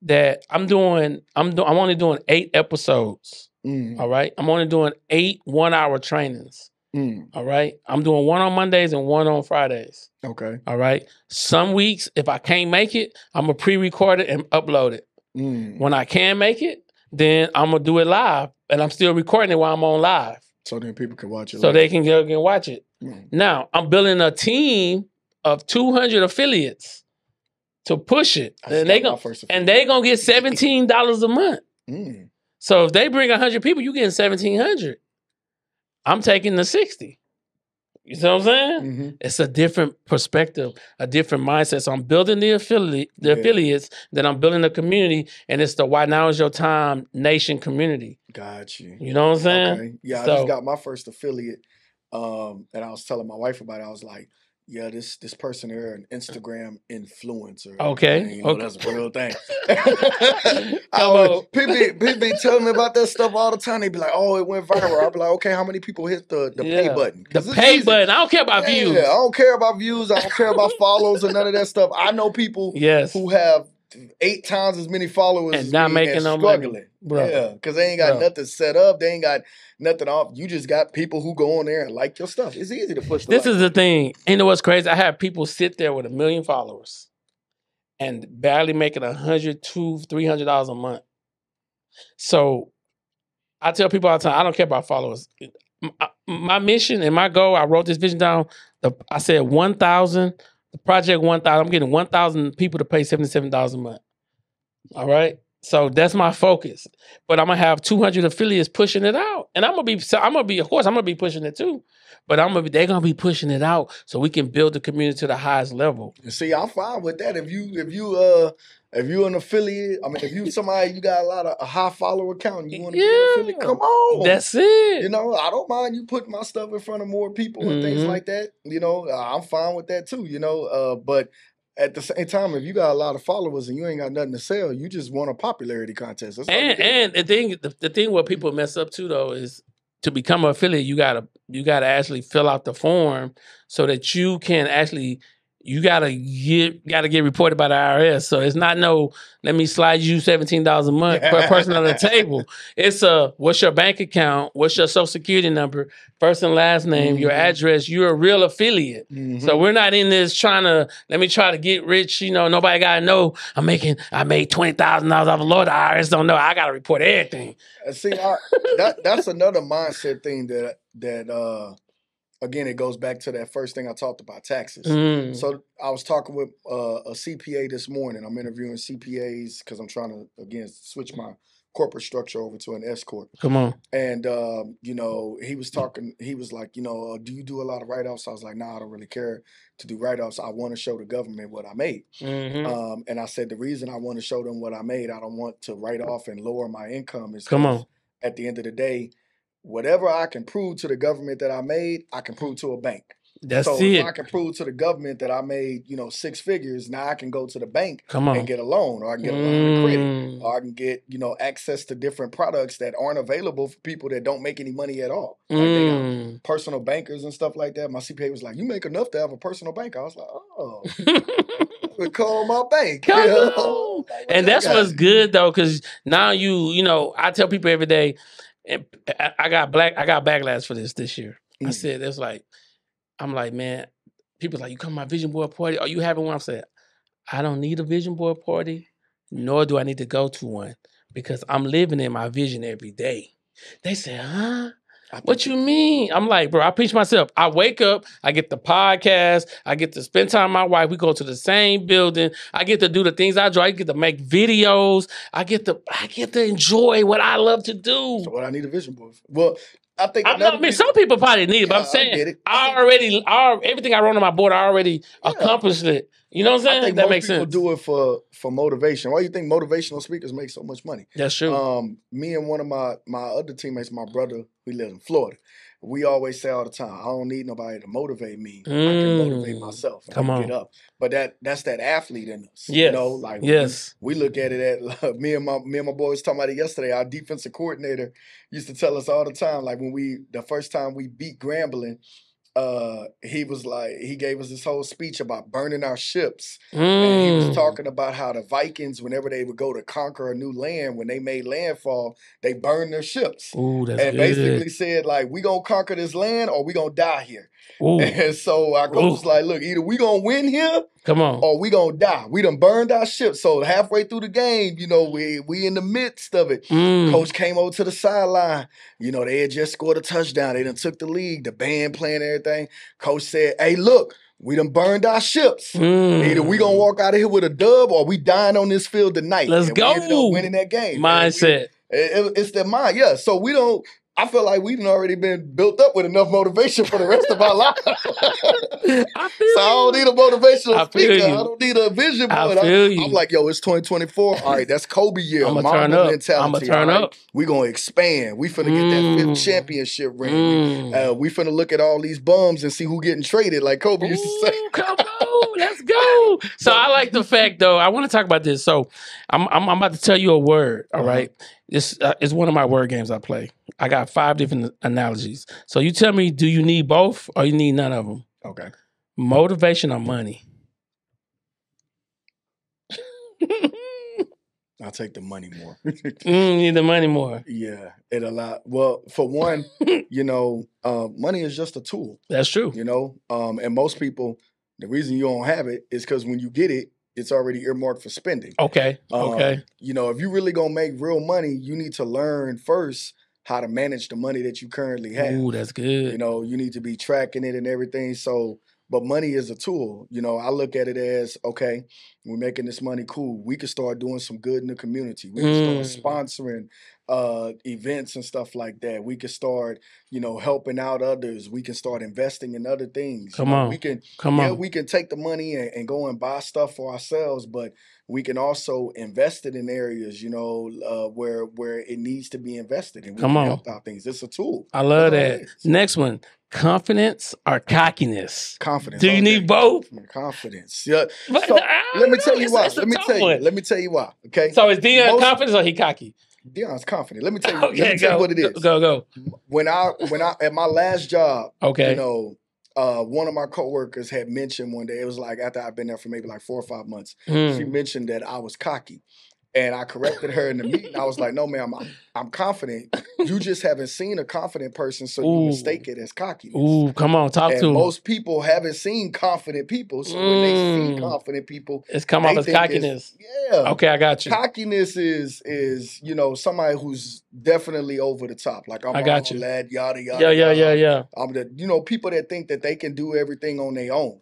that I'm only doing 8 episodes. All right, I'm only doing 8 1-hour trainings. All right. I'm doing 1 on Mondays and 1 on Fridays. Okay. All right. Some weeks, if I can't make it, I'm going to pre-record it and upload it. When I can make it, then I'm going to do it live. And I'm still recording it while I'm on live. So then people can watch it. So they can go and watch it. Now, I'm building a team of 200 affiliates to push it. And they're going to get $17 a month. So if they bring 100 people, you getting $1,700. I'm taking the 60. You see what I'm saying? It's a different perspective, a different mindset. So I'm building the affiliates, then I'm building the community, and it's the Why Now Is Your Time Nation community. Got you. You know what I'm saying? Okay. Yeah, I just got my first affiliate, and I was telling my wife about it. I was like, yeah, this person here, an Instagram influencer. Okay. That's a real thing. Come on. People be telling me about that stuff all the time. They be like, oh, it went viral. I'll be like, okay, how many people hit the pay button? The pay button. I don't care about views. I don't care about views. I don't care about follows or none of that stuff. I know people who have 8 times as many followers and not making no struggling. Money. Yeah, because they ain't got nothing set up. They ain't got nothing off. You just got people who go on there and like your stuff. It's easy to push. This is the thing. You know what's crazy? I have people sit there with 1 million followers and barely making $100, $200, $300 a month. So I tell people all the time, I don't care about followers. My mission and my goal, I wrote this vision down. I said 1,000, the project 1,000. I'm getting 1,000 people to pay $77 a month. All right. So that's my focus. But I'm gonna have 200 affiliates pushing it out, and of course, I'm gonna be pushing it too. But they're gonna be pushing it out so we can build the community to the highest level. See, I'm fine with that. If you an affiliate, I mean, if you somebody you got a high follower count, and you want to be an affiliate, come on. That's it. I don't mind you putting my stuff in front of more people and things like that. I'm fine with that too. But at the same time, if you got a lot of followers and you ain't got nothing to sell, you just want a popularity contest. And the thing what people mess up too though is to become an affiliate, you gotta actually fill out the form so that you can actually you gotta get reported by the IRS. So it's not let me slide you $17 a month per person on the table. It's what's your bank account, what's your social security number, first and last name, your address. You're a real affiliate. So we're not in this let me try to get rich. Nobody gotta know I made $20,000 off the Lord. The IRS don't know. I gotta report everything. See, that's another mindset thing that again, it goes back to that first thing I talked about, taxes. So I was talking with a CPA this morning. I'm interviewing CPAs because I'm trying to, again, switch my corporate structure over to an S corp. Come on. And, he was talking, he was like, do you do a lot of write-offs? I was like, nah, I don't really care to do write-offs. I want to show the government what I made. And I said, the reason I want to show them what I made, I don't want to write off and lower my income is at the end of the day, whatever I can prove to the government that I made, I can prove to a bank. So if I can prove to the government that I made, 6 figures, now I can go to the bank and get a loan, or I can get a line of credit, or I can get, access to different products that aren't available for people that don't make any money at all. Like they got personal bankers and stuff like that. My CPA was like, you make enough to have a personal bank. I was like, oh, I call my bank. And that's what's good though, because now I tell people every day, and I got backlash for this year. I said, I'm like, man, people like, you come to my vision board party? Are you having one? I said, I don't need a vision board party, nor do I need to go to one, because I'm living in my vision every day. They said, huh? What you mean? I'm like, bro, I preach myself. I wake up, I get the podcast, I get to spend time with my wife. We go to the same building. I get to do the things I enjoy. I get to make videos. I get to enjoy what I love to do. So what I need a vision board for? Well, I think some people probably need it, but I'm saying everything I wrote on my board, I already accomplished it. You know what I'm saying? I think that makes sense. Most people do it for motivation. Why do you think motivational speakers make so much money? That's true. Me and one of my other teammates, my brother, we live in Florida. We always say all the time, I don't need nobody to motivate me. I can motivate myself. I can get up. But that's that athlete in us. Yes. We look at it at me and my boy was talking about it yesterday. Our defensive coordinator used to tell us all the time, like when the first time we beat Grambling, he was like, he gave us this whole speech about burning our ships. And he was talking about how the Vikings, whenever they would go to conquer a new land, when they made landfall, they burned their ships. Ooh, that's and good. Basically said, like, we gonna conquer this land or we gonna die here. Ooh. And so our coach was like, look, either we gonna win here, or we gonna die. We done burned our ship. So halfway through the game, we in the midst of it. Coach came over to the sideline. They had just scored a touchdown. They done took the lead, the band playing everything. Coach said, hey, look, we done burned our ships. Either we gonna walk out of here with a dub or we dying on this field tonight. Let's go. We ended up winning that game. Mindset. It's their mind, yeah. So we don't, I feel like we've already been built up with enough motivation for the rest of our life. So I don't need a motivational speaker. I don't need a vision board. I'm like, yo, it's 2024. All right, that's Kobe year. I'm gonna turn up. Mentality. I'm gonna turn up. We gonna expand. We finna get that 5th championship ring. We finna look at all these bums and see who getting traded, like Kobe used to say. Come on, let's go. So I like the fact, though. I want to talk about this. So I'm about to tell you a word. All right, this is one of my word games I play. I got 5 different analogies. So you tell me, do you need both or you need none of them? Okay. Motivation or money? I'll take the money more. Need the money more. Yeah, it a lot. Well, for one, money is just a tool. That's true. And most people, the reason you don't have it is because when you get it, it's already earmarked for spending. Okay. If you really gonna make real money, you need to learn first how to manage the money that you currently have. Ooh, that's good. You need to be tracking it and everything. So, but money is a tool. I look at it as, okay, we're making this money, cool. We can start doing some good in the community. We can start sponsoring events and stuff like that. We can start, helping out others. We can start investing in other things. We can take the money and go and buy stuff for ourselves, but we can also invest it in areas, where it needs to be invested, and we can help out things. It's a tool. I love that. Next one. Confidence or cockiness? Confidence. Do you need both? Confidence. Yeah. So let me tell you why. Let me tell you why. Okay. So is Dion confident or he cocky? Dion's confident. Let me tell you what it is. Go. When I at my last job, okay, one of my coworkers had mentioned one day, it was like after I've been there for maybe like 4 or 5 months, she mentioned that I was cocky. And I corrected her in the meeting. I was like, no, ma'am, I'm confident. You just haven't seen a confident person, so you mistake it as cockiness. Ooh, come on, talk to him. Most people haven't seen confident people, so when they see confident people, it's come off as cockiness. Yeah. Okay, I got you. Cockiness is somebody who's definitely over the top. Like I'm a lad, yada yada. Yeah. I'm the people that think that they can do everything on their own.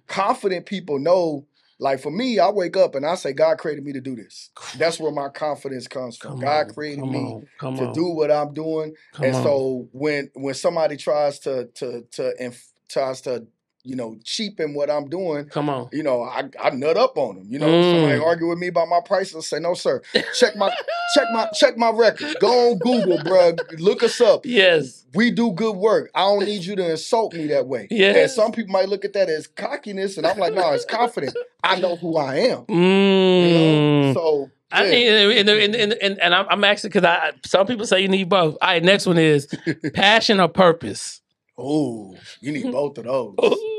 Confident people know. Like for me, I wake up and I say, God created me to do this. That's where my confidence comes from. God created me to do what I'm doing. So when somebody tries to cheapen what I'm doing, I nut up on them. Somebody argue with me about my prices, I say, no, sir. Check my record. Go on Google, bro. Look us up. Yes. We do good work. I don't need you to insult me that way. Yes. And some people might look at that as cockiness, and I'm like, no, it's confident. I know who I am. So yeah. I mean, and I'm actually because some people say you need both. All right, next one is passion or purpose. Oh, you need both of those.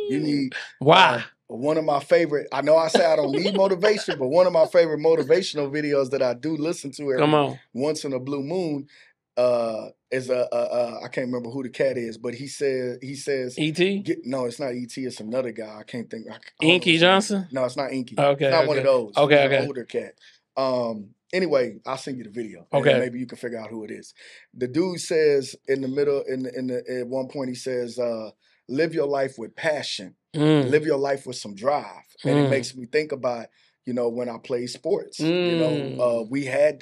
You need why? One of my favorite. I know I say I don't need motivation, but one of my favorite motivational videos that I do listen to once in a blue moon is I can't remember who the cat is, but he says E.T. No, it's not E.T. It's another guy. I can't think. Inky Johnson? No, it's not Inky. Okay, it's not one of those. Okay, it's an older cat. Anyway, I'll send you the video. Okay, and maybe you can figure out who it is. The dude says in the middle, at one point, he says, "Live your life with passion. Live your life with some drive." And it makes me think about, when I played sports. We had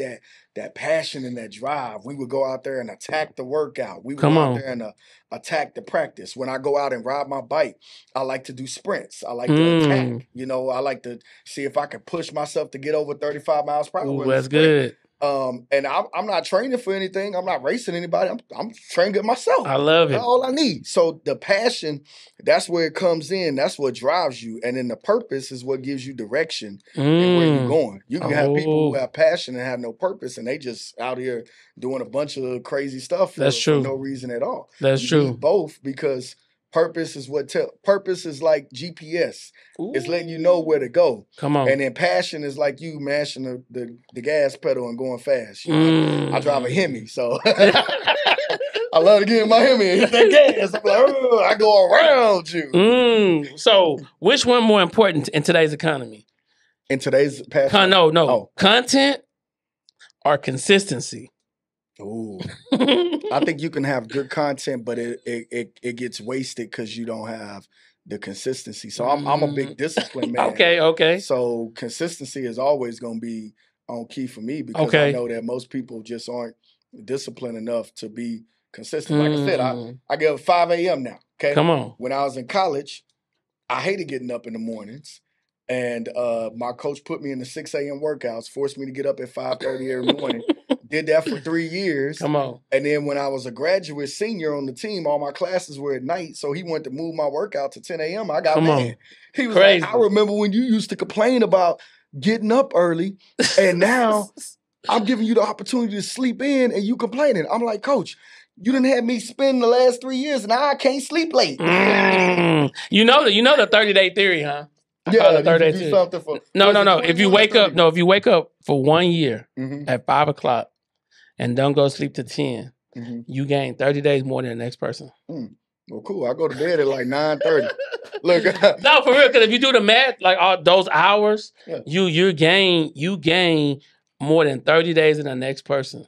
that passion and that drive. We would go out there and attack the workout. We would go out there and attack the practice. When I go out and ride my bike, I like to do sprints. I like to attack. I like to see if I can push myself to get over 35 miles per hour. Ooh, that's good. And I'm not training for anything. I'm not racing anybody. I'm training myself. I love it. That's all I need. So the passion, that's where it comes in. That's what drives you. And then the purpose is what gives you direction and where you're going. You can have people who have passion and have no purpose, and they just out here doing a bunch of crazy stuff for no reason at all. That's true. Need both, because purpose is purpose is like GPS. It's letting you know where to go. Come on. And then passion is like you mashing the gas pedal and going fast. I drive a Hemi, so I love to get in my Hemi and hit that gas. I'm like, oh, I go around you. So which one more important in today's economy? In today's passion? No. Content or consistency? Ooh. I think you can have good content, but it gets wasted because you don't have the consistency. So I'm a big discipline man. Okay. So consistency is always going to be on key for me, because I know that most people just aren't disciplined enough to be consistent. Like I said, I get up 5 a.m. now. Okay. Come on. When I was in college, I hated getting up in the mornings. And my coach put me in the 6 a.m. workouts, forced me to get up at 5:30 every morning. Did that for 3 years. Come on. And then when I was a graduate senior on the team, all my classes were at night. So he wanted to move my workout to 10 a.m. I got mad. He was like, I remember when you used to complain about getting up early, and now I'm giving you the opportunity to sleep in and you complaining. I'm like, Coach, you didn't have me spend the last 3 years and now I can't sleep late. You know the 30-day theory, huh? Yeah, you do something for no. If you wake up for 1 year at 5 o'clock and don't go sleep to 10, you gain 30 days more than the next person. Well, cool. I go to bed at like 9:30. Look, no, for real. Because if you do the math, like all those hours, you gain more than 30 days in the next person.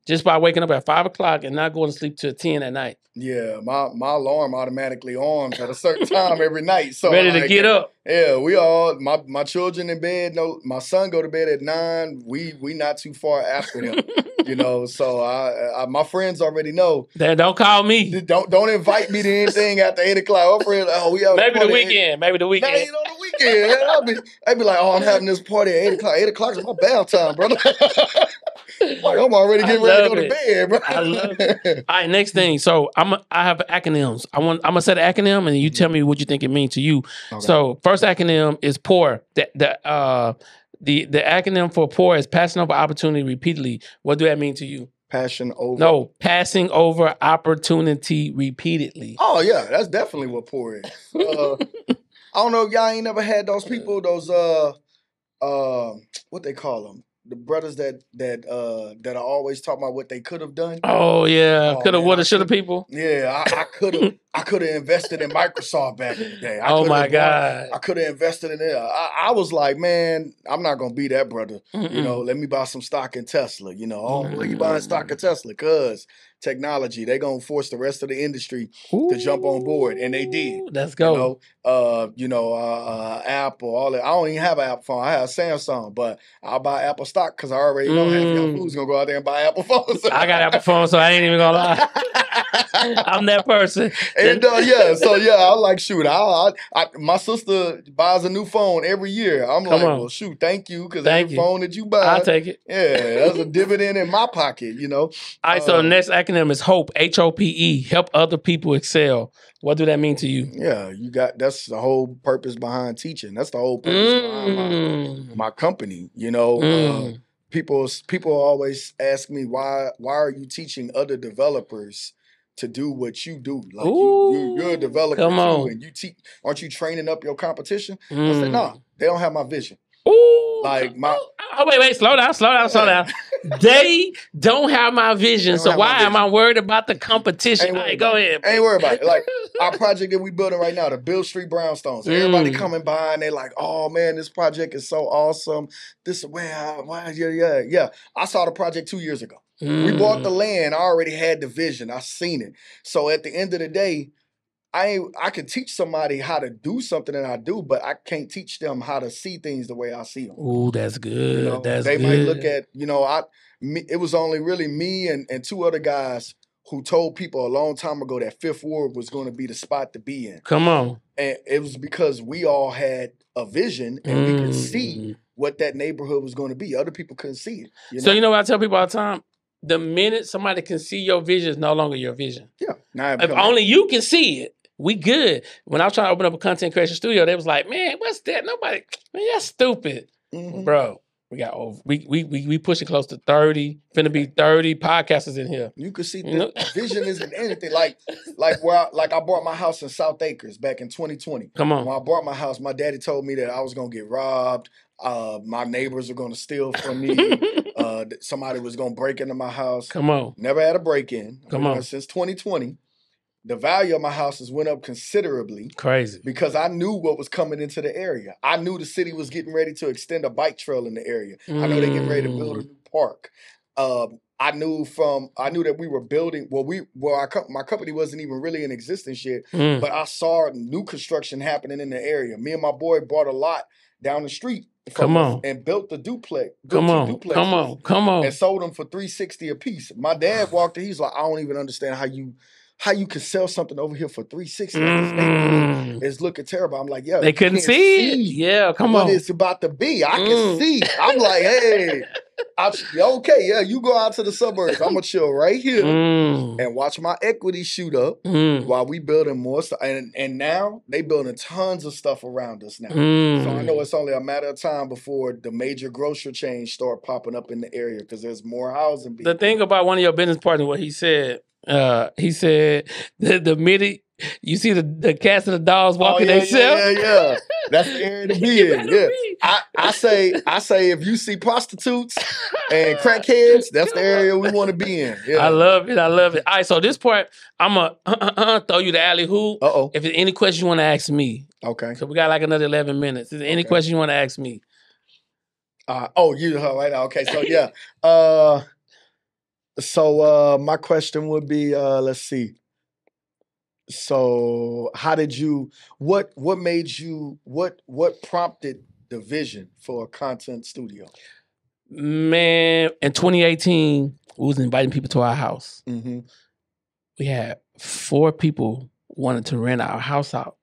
Just by waking up at 5 o'clock and not going to sleep till 10 at night. Yeah, my alarm automatically on at a certain time every night. So ready to get up. Yeah, we all my children in bed. No, my son go to bed at 9. We not too far after him. You know, so I my friends already know. Then don't call me. Don't invite me to anything after 8 o'clock. My friends, we have maybe the weekend. Maybe the weekend. Now, you know, the weekend. I'd be like, I'm having this party at 8 o'clock. 8 o'clock is my bath time, brother. Like, I'm already getting ready to go to bed, bro. I love it. All right, next thing. So I have acronyms. I'm gonna set an acronym and you tell me what you think it means to you. Okay. So first acronym is POUR. The acronym for POUR is passing over opportunity repeatedly. What do that mean to you? Passing over. No, passing over opportunity repeatedly. Oh yeah, that's definitely what POUR is. I don't know if y'all ain't never had those people, those what they call them? The brothers that are always talking about what they could have done. Oh yeah, coulda, woulda, shoulda people. Yeah, I could have invested in Microsoft back in the day. Oh my God, I could have invested in it. I was like, man, I'm not gonna be that brother. You know, let me buy some stock in Tesla. You know, well, you buying stock in Tesla? Cause technology, they gonna force the rest of the industry to jump on board, and they did. Let's go. Apple, all that. I don't even have an Apple phone. I have a Samsung, but I'll buy Apple stock because I already know half of y'all fools gonna go out there and buy Apple phones. I got Apple phone, so I ain't even gonna lie. I'm that person. And I'm like, shoot, my sister buys a new phone every year. I'm like, well, shoot, thank you, because every phone that you buy, I'll take it. Yeah, that's a dividend in my pocket, you know. All right, so the next acronym is HOPE, HOPE, help other people excel. What do that mean to you? Yeah, that's the whole purpose behind teaching. That's the whole purpose behind my company. You know, people always ask me, why are you teaching other developers to do what you do? Like you're a developer too, and you aren't you training up your competition? I said, no, they don't have my vision. Like wait, slow down. They don't have my vision, so why am I worried about the competition? Right, go ahead. Ain't worried about it. Like our project that we building right now, the Bill Street Brownstones. Everybody coming by and they like, oh man, this project is so awesome. This yeah. I saw the project 2 years ago. We bought the land. I already had the vision. I seen it. So at the end of the day, I can teach somebody how to do something that I do, but I can't teach them how to see things the way I see them. Ooh, that's good. You know, they might look at, it was only really me and 2 other guys who told people a long time ago that Fifth Ward was going to be the spot to be in. Come on. And it was because we all had a vision and we could see what that neighborhood was going to be. Other people couldn't see it. So you know what I tell people all the time? The minute somebody can see your vision, is no longer your vision. Yeah. If only you can see it, we good. When I was trying to open up a content creation studio, they was like, man, what's that? Nobody, man, that's stupid. Bro, we got over. We pushing close to 30. Finna be 30 podcasters in here. You can see the vision isn't anything. Like I bought my house in South Acres back in 2020. Come on. When I bought my house, my daddy told me that I was gonna get robbed. My neighbors were gonna steal from me. Somebody was gonna break into my house. Come on. Never had a break-in. Come on. Since 2020. The value of my houses went up considerably. Crazy. Because I knew what was coming into the area. I knew the city was getting ready to extend a bike trail in the area. I know they're getting ready to build a new park. I knew that we were building. My company wasn't even really in existence yet, but I saw new construction happening in the area. Me and my boy bought a lot down the street Come on. And built the duplex. Come on. Come on. And sold them for $360 a piece. My dad walked in, he's like, I don't even understand how you can sell something over here for $360. Like, this neighborhood is looking terrible. I'm like, yeah, they couldn't see it. Yeah, come on. What it's about to be. I can see. I'm like, hey, okay, yeah, you go out to the suburbs. I'm gonna chill right here and watch my equity shoot up while we building more stuff. And now they building tons of stuff around us now. So I know it's only a matter of time before the major grocery chains start popping up in the area because there's more housing. The thing about one of your business partners, what he said the minute you see the cats and the dogs walking themselves. Yeah. That's the area to be in. Yeah. I say if you see prostitutes and crackheads, that's the area we want to be in. Yeah. I love it. All right, so this part, I'm gonna throw you the alley hoop. If there's any questions you want to ask me. Okay. So we got like another 11 minutes. Is there any questions you want to ask me? You right now. Okay, so yeah. So my question would be, let's see. So how did you, what prompted the vision for a content studio? Man, in 2018, we was inviting people to our house. We had 4 people wanted to rent our house out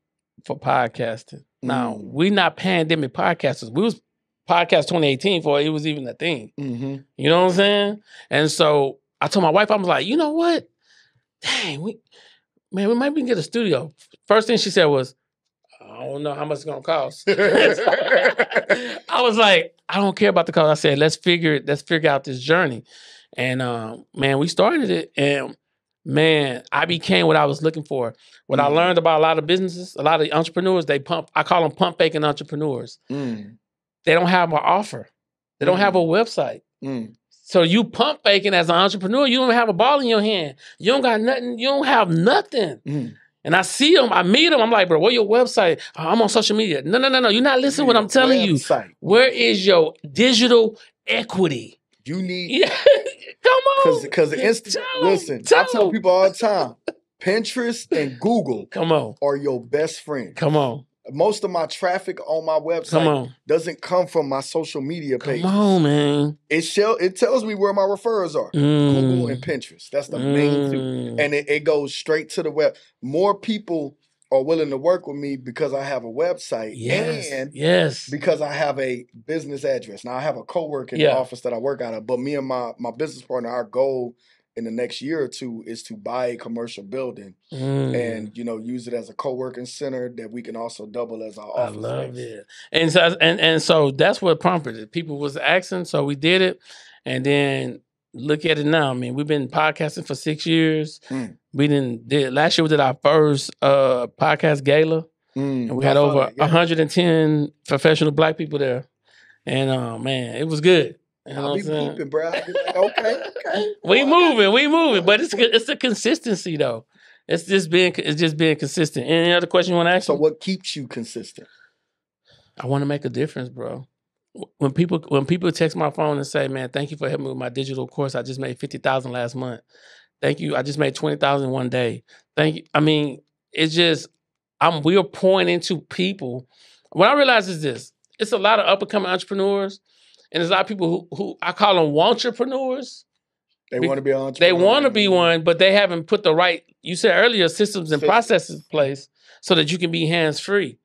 for podcasting. Now, we not pandemic podcasters. We was podcast 2018 before it was even a thing. You know what I'm saying? And so I told my wife, I was like, you know what? Dang, we might be get a studio. First thing she said was, I don't know how much it's gonna cost. I was like, I don't care about the cost. I said, let's figure out this journey. And man, we started it, and man, I became what I was looking for. What I learned about a lot of businesses, a lot of entrepreneurs, I call them pump faking entrepreneurs. They don't have an offer. They don't have a website. So you pump faking as an entrepreneur, you don't have a ball in your hand. You don't got nothing. You don't have nothing. And I see them, I meet them. I'm like, bro, where's your website? I'm on social media. No. You're not listening to what I'm telling you. Where is your digital equity? You need. Come on. Because listen, I tell people all the time, Pinterest and Google are your best friends. Come on. Most of my traffic on my website doesn't come from my social media page. Come on, man. It tells me where my referrals are. Google and Pinterest. That's the main two. And it goes straight to the web. More people are willing to work with me because I have a website and because I have a business address. Now I have a co-working office that I work out of, but me and my business partner, our goal in the next year or two is to buy a commercial building and use it as a co-working center that we can also double as our office. I love it. And so that's what prompted it. People was asking, so we did it. And then look at it now. I mean, we've been podcasting for 6 years. Last year we did our first podcast gala. And we had over 110 professional Black people there. And man, it was good. I'll be peeping, bro. I'll be like, okay. We moving. But it's a consistency though. It's just being consistent. Any other question you want to ask? So what keeps you consistent? I want to make a difference, bro. When people text my phone and say, man, thank you for helping me with my digital course. I just made $50,000 last month. Thank you. I just made $20,000 one day. Thank you. I mean, it's just we are pointing to people. What I realize is this: it's a lot of up and coming entrepreneurs. And there's a lot of people who I call them wantrepreneurs. They want to be an entrepreneur. They want to be one, but they haven't put the right, you said earlier, systems and processes in place so that you can be hands-free.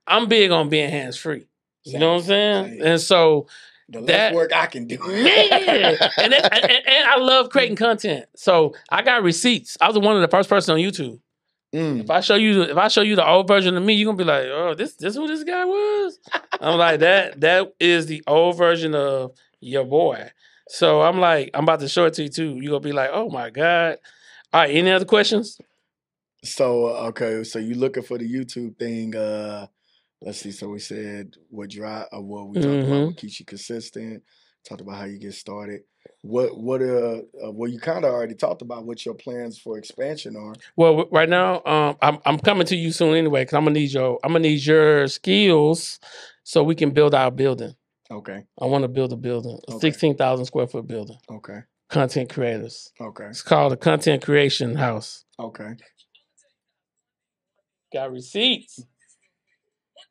I'm big on being hands-free. You know what I'm saying? And so the less work I can do. Man. and I love creating content. So I got receipts. I was one of the first person on YouTube. If I show you the old version of me, you're gonna be like, oh, this who this guy was? I'm like, that is the old version of your boy. So I'm like, I'm about to show it to you too. You're gonna be like, oh my God. All right, any other questions? So okay, so you looking for the YouTube thing. Let's see. So we said what we talked about what keeps you consistent, talked about how you get started. Well, you kind of already talked about what your plans for expansion are. Well, right now, I'm coming to you soon anyway, because I'm gonna need your skills so we can build our building. Okay. I want to build a building, a 16,000 square foot building. Okay. Content creators. Okay. It's called a content creation house. Okay. Got receipts.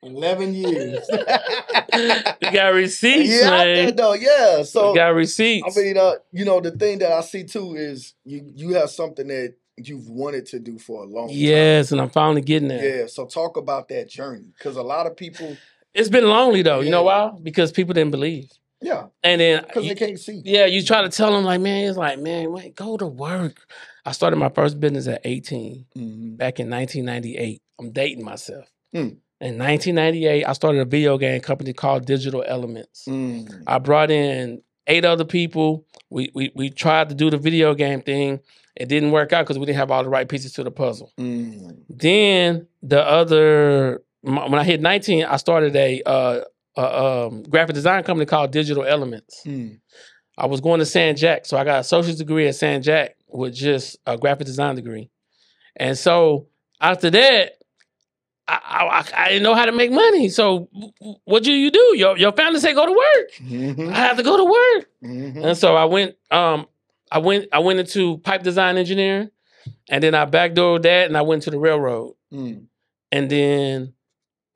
11 years. You got receipts, yeah, man. though, yeah. So you got receipts. I mean, you know, the thing that I see too is you have something that you've wanted to do for a long time. Yes, and I'm finally getting there. Yeah. So talk about that journey, because a lot of people. It's been lonely though. You know why? Because people didn't believe. Yeah. And then because they can't see. Yeah, you try to tell them like, man, it's like, man, wait, go to work. I started my first business at 18, back in 1998. I'm dating myself. In 1998, I started a video game company called Digital Elements. I brought in 8 other people. We tried to do the video game thing. It didn't work out because we didn't have all the right pieces to the puzzle. Then when I hit 19, I started a graphic design company called Digital Elements. I was going to San Jack, so I got an associate's degree at San Jack with just a graphic design degree. And so after that, I didn't know how to make money. So what do? Your family say go to work. I have to go to work. And so I went into pipe design engineering, and then I backdoored that, and I went to the railroad. And then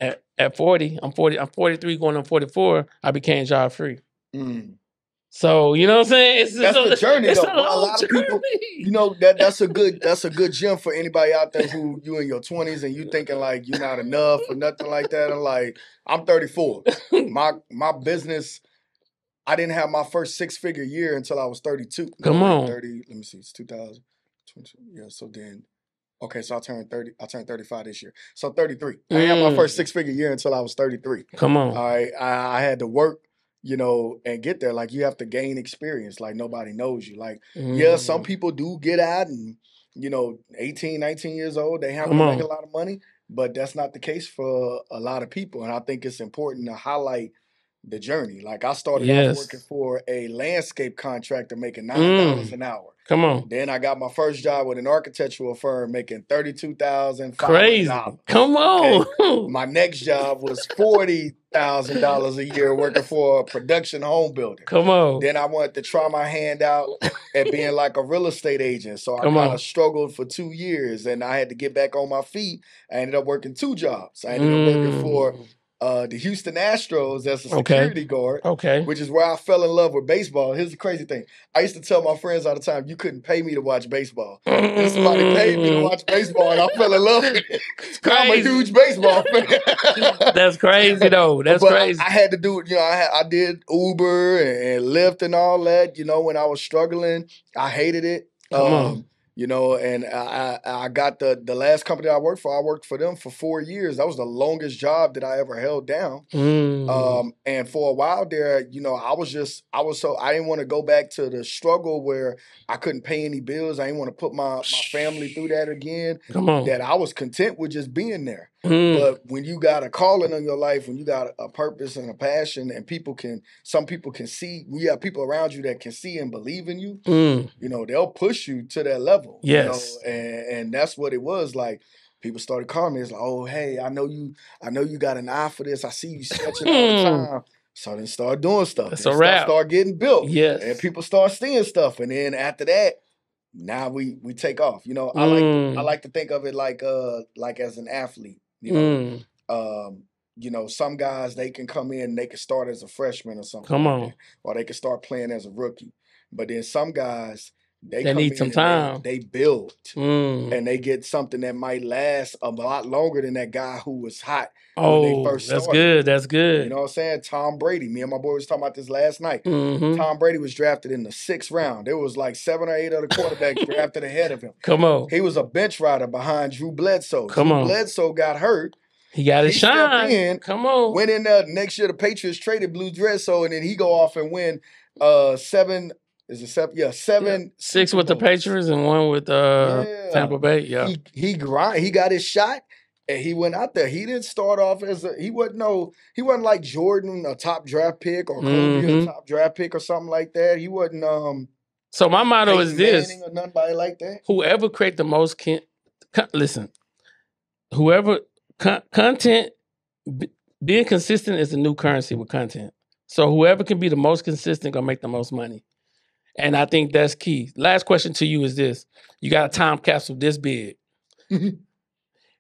at 40, I'm 43 going on 44, I became job free. So you know what I'm saying? That's the journey, though. A lot of people, you know, that's a good gem for anybody out there who you in your 20s and you thinking like you're not enough or nothing like that. And like, I'm 34. My business, I didn't have my first 6-figure year until I was 32. Come on. 30. Let me see. It's 2020. Yeah. So then, okay. So I turned 30. I turned 35 this year. So 33. I didn't have my first 6-figure year until I was 33. Come on. All right. I had to work, you know, and get there. Like, you have to gain experience. Like, nobody knows you. Like, yeah, some people do get out and, you know, 18, 19 years old, they have to make a lot of money, but that's not the case for a lot of people. And I think it's important to highlight the journey. Like, I started off working for a landscape contractor making $9 an hour. Come on. Then I got my first job with an architectural firm making $32,500. Crazy. Come on. Okay. My next job was $40,000 a year working for a production home builder. Come on. Then I wanted to try my hand out at being like a real estate agent. So I kind of struggled for 2 years and I had to get back on my feet. I ended up working 2 jobs. I ended up working for the Houston Astros as a security guard, which is where I fell in love with baseball. Here's the crazy thing. I used to tell my friends all the time, you couldn't pay me to watch baseball. Then somebody paid me to watch baseball and I fell in love with it. I'm a huge baseball fan. That's crazy though. That's crazy. I had to do it. You know, I did Uber and Lyft and all that. You know, when I was struggling, I hated it. Come on. You know, and I got the last company I worked for them for 4 years. That was the longest job that I ever held down. And for a while there, you know, I didn't want to go back to the struggle where I couldn't pay any bills. I didn't want to put my family through that again. Come on. That I was content with just being there. But when you got a calling on your life, when you got a purpose and a passion, and some people can see, you have people around you that can see and believe in you, you know, they'll push you to that level. Yes. You know? And that's what it was. Like, people started calling me. It's like, oh, hey, I know you got an eye for this. I see you sketching all the time. So then start doing stuff. That's a wrap. Start getting built. Yes. And people start seeing stuff. And then after that, now we take off. You know, I like to think of it like as an athlete. You know, some guys, they can come in and they can start as a freshman or something. Come on. Or they can start playing as a rookie. But then some guys, they need some time. They build and they get something that might last a lot longer than that guy who was hot when they first started. That's good. That's good. You know what I'm saying? Tom Brady. Me and my boy was talking about this last night. Tom Brady was drafted in the 6th round. There was like 7 or 8 other quarterbacks drafted ahead of him. Come on. He was a bench rider behind Drew Bledsoe. Drew Bledsoe got hurt. He got his shine. In, come on. Went in there. Next year, the Patriots traded Blue Bledsoe, and then he go off and win 7. Is it 7? Yeah, 7. 6 with the Patriots and 1 with Tampa Bay. Yeah, he got his shot, and he went out there. He didn't start off he wasn't like Jordan, a top draft pick, or Kobe, a top draft pick, or something like that. He wasn't. So my motto is this: or nobody like that. Whoever create the most whoever content, being consistent is the new currency with content. So whoever can be the most consistent gonna make the most money. And I think that's key. Last question to you is this. You got a time capsule this big.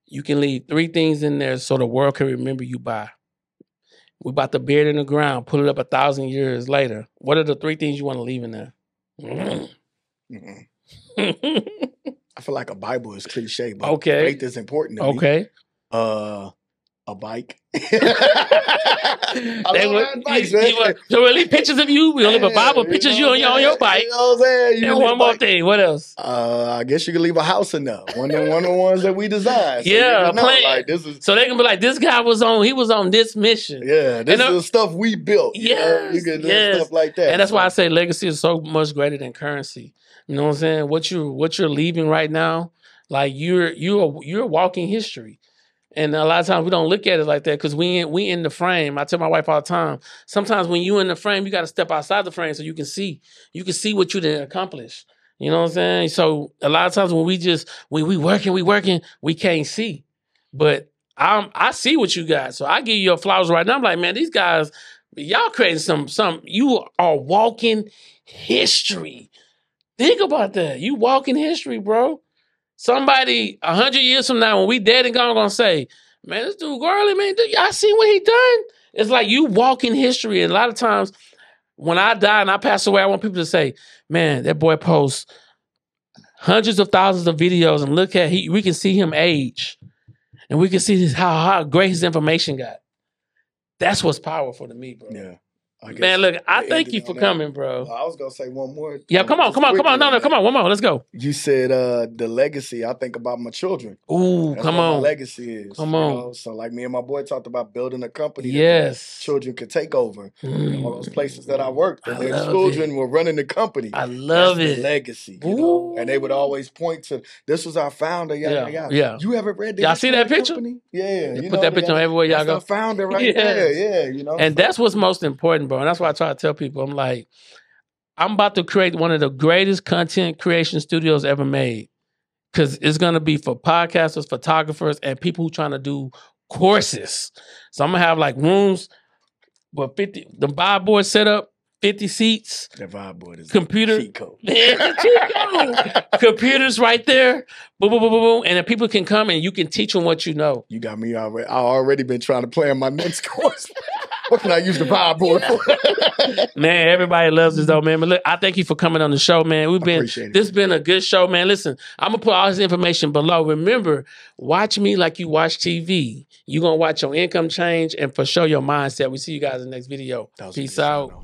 You can leave 3 things in there so the world can remember you by. We about to bury it in the ground, put it up 1,000 years later. What are the 3 things you want to leave in there? I feel like a Bible is cliche, but faith is important to me. A bike. I love bikes, man. So at least pictures of you. We only leave a Bible, pictures you on your bike. You know what I'm saying? And one more thing. What else? I guess you can leave a house in there. One of the ones that we designed. So yeah, like, this is, so they can be like, this guy was on this mission. Yeah, this is the stuff we built. Yes, you can do stuff like that. And that's why I say legacy is so much greater than currency. You know what I'm saying? What you're leaving right now, like you're walking history. And a lot of times we don't look at it like that because we in the frame. I tell my wife all the time, sometimes when you in the frame, you got to step outside the frame so you can see what you didn't accomplish. You know what I'm saying? So a lot of times when we working, we can't see. But I see what you got. So I give you your flowers right now. I'm like, man, these guys, y'all creating some, you are walking history. Think about that. You walking history, bro. Somebody 100 years from now, when we dead and gone, gonna say, man, this dude Gurley, man, y'all seen what he done? It's like you walk in history. And a lot of times when I die and I pass away, I want people to say, man, that boy posts hundreds of thousands of videos and look at, we can see him age. And we can see how great his information got. That's what's powerful to me, bro. Yeah. Man, look, I thank you for coming, bro. I was gonna say one more. Yeah, come on. No, come on, one more. Let's go. You said the legacy. I think about my children. Ooh, come on. My legacy is. Come on. You know? So like me and my boy talked about building a company that children could take over. All those places that I worked, and their children were running the company. I love it. The legacy, you know? And they would always point to, this was our founder. Yeah. You ever read that? Y'all see that picture? Company? Yeah. You put that picture on everywhere y'all go. Our founder right there. Yeah, you know. And that's what's most important, bro. And that's why I try to tell people, I'm like, I'm about to create one of the greatest content creation studios ever made. Because it's going to be for podcasters, photographers, and people who trying to do courses. So I'm going to have like rooms with 50, the vibe board set up, 50 seats. The vibe board is computer. Cheat code. Computers right there. Boom, boom, boom, boom, boom. And then people can come and you can teach them what you know. You got me already. I already been trying to plan my next course. What can I use the vibe board for? Man, everybody loves this though, man. But look, I thank you for coming on the show, man. This has been a good show, man. Listen, I'm gonna put all this information below. Remember, watch me like you watch TV. You're gonna watch your income change and for sure your mindset. We see you guys in the next video. Peace out.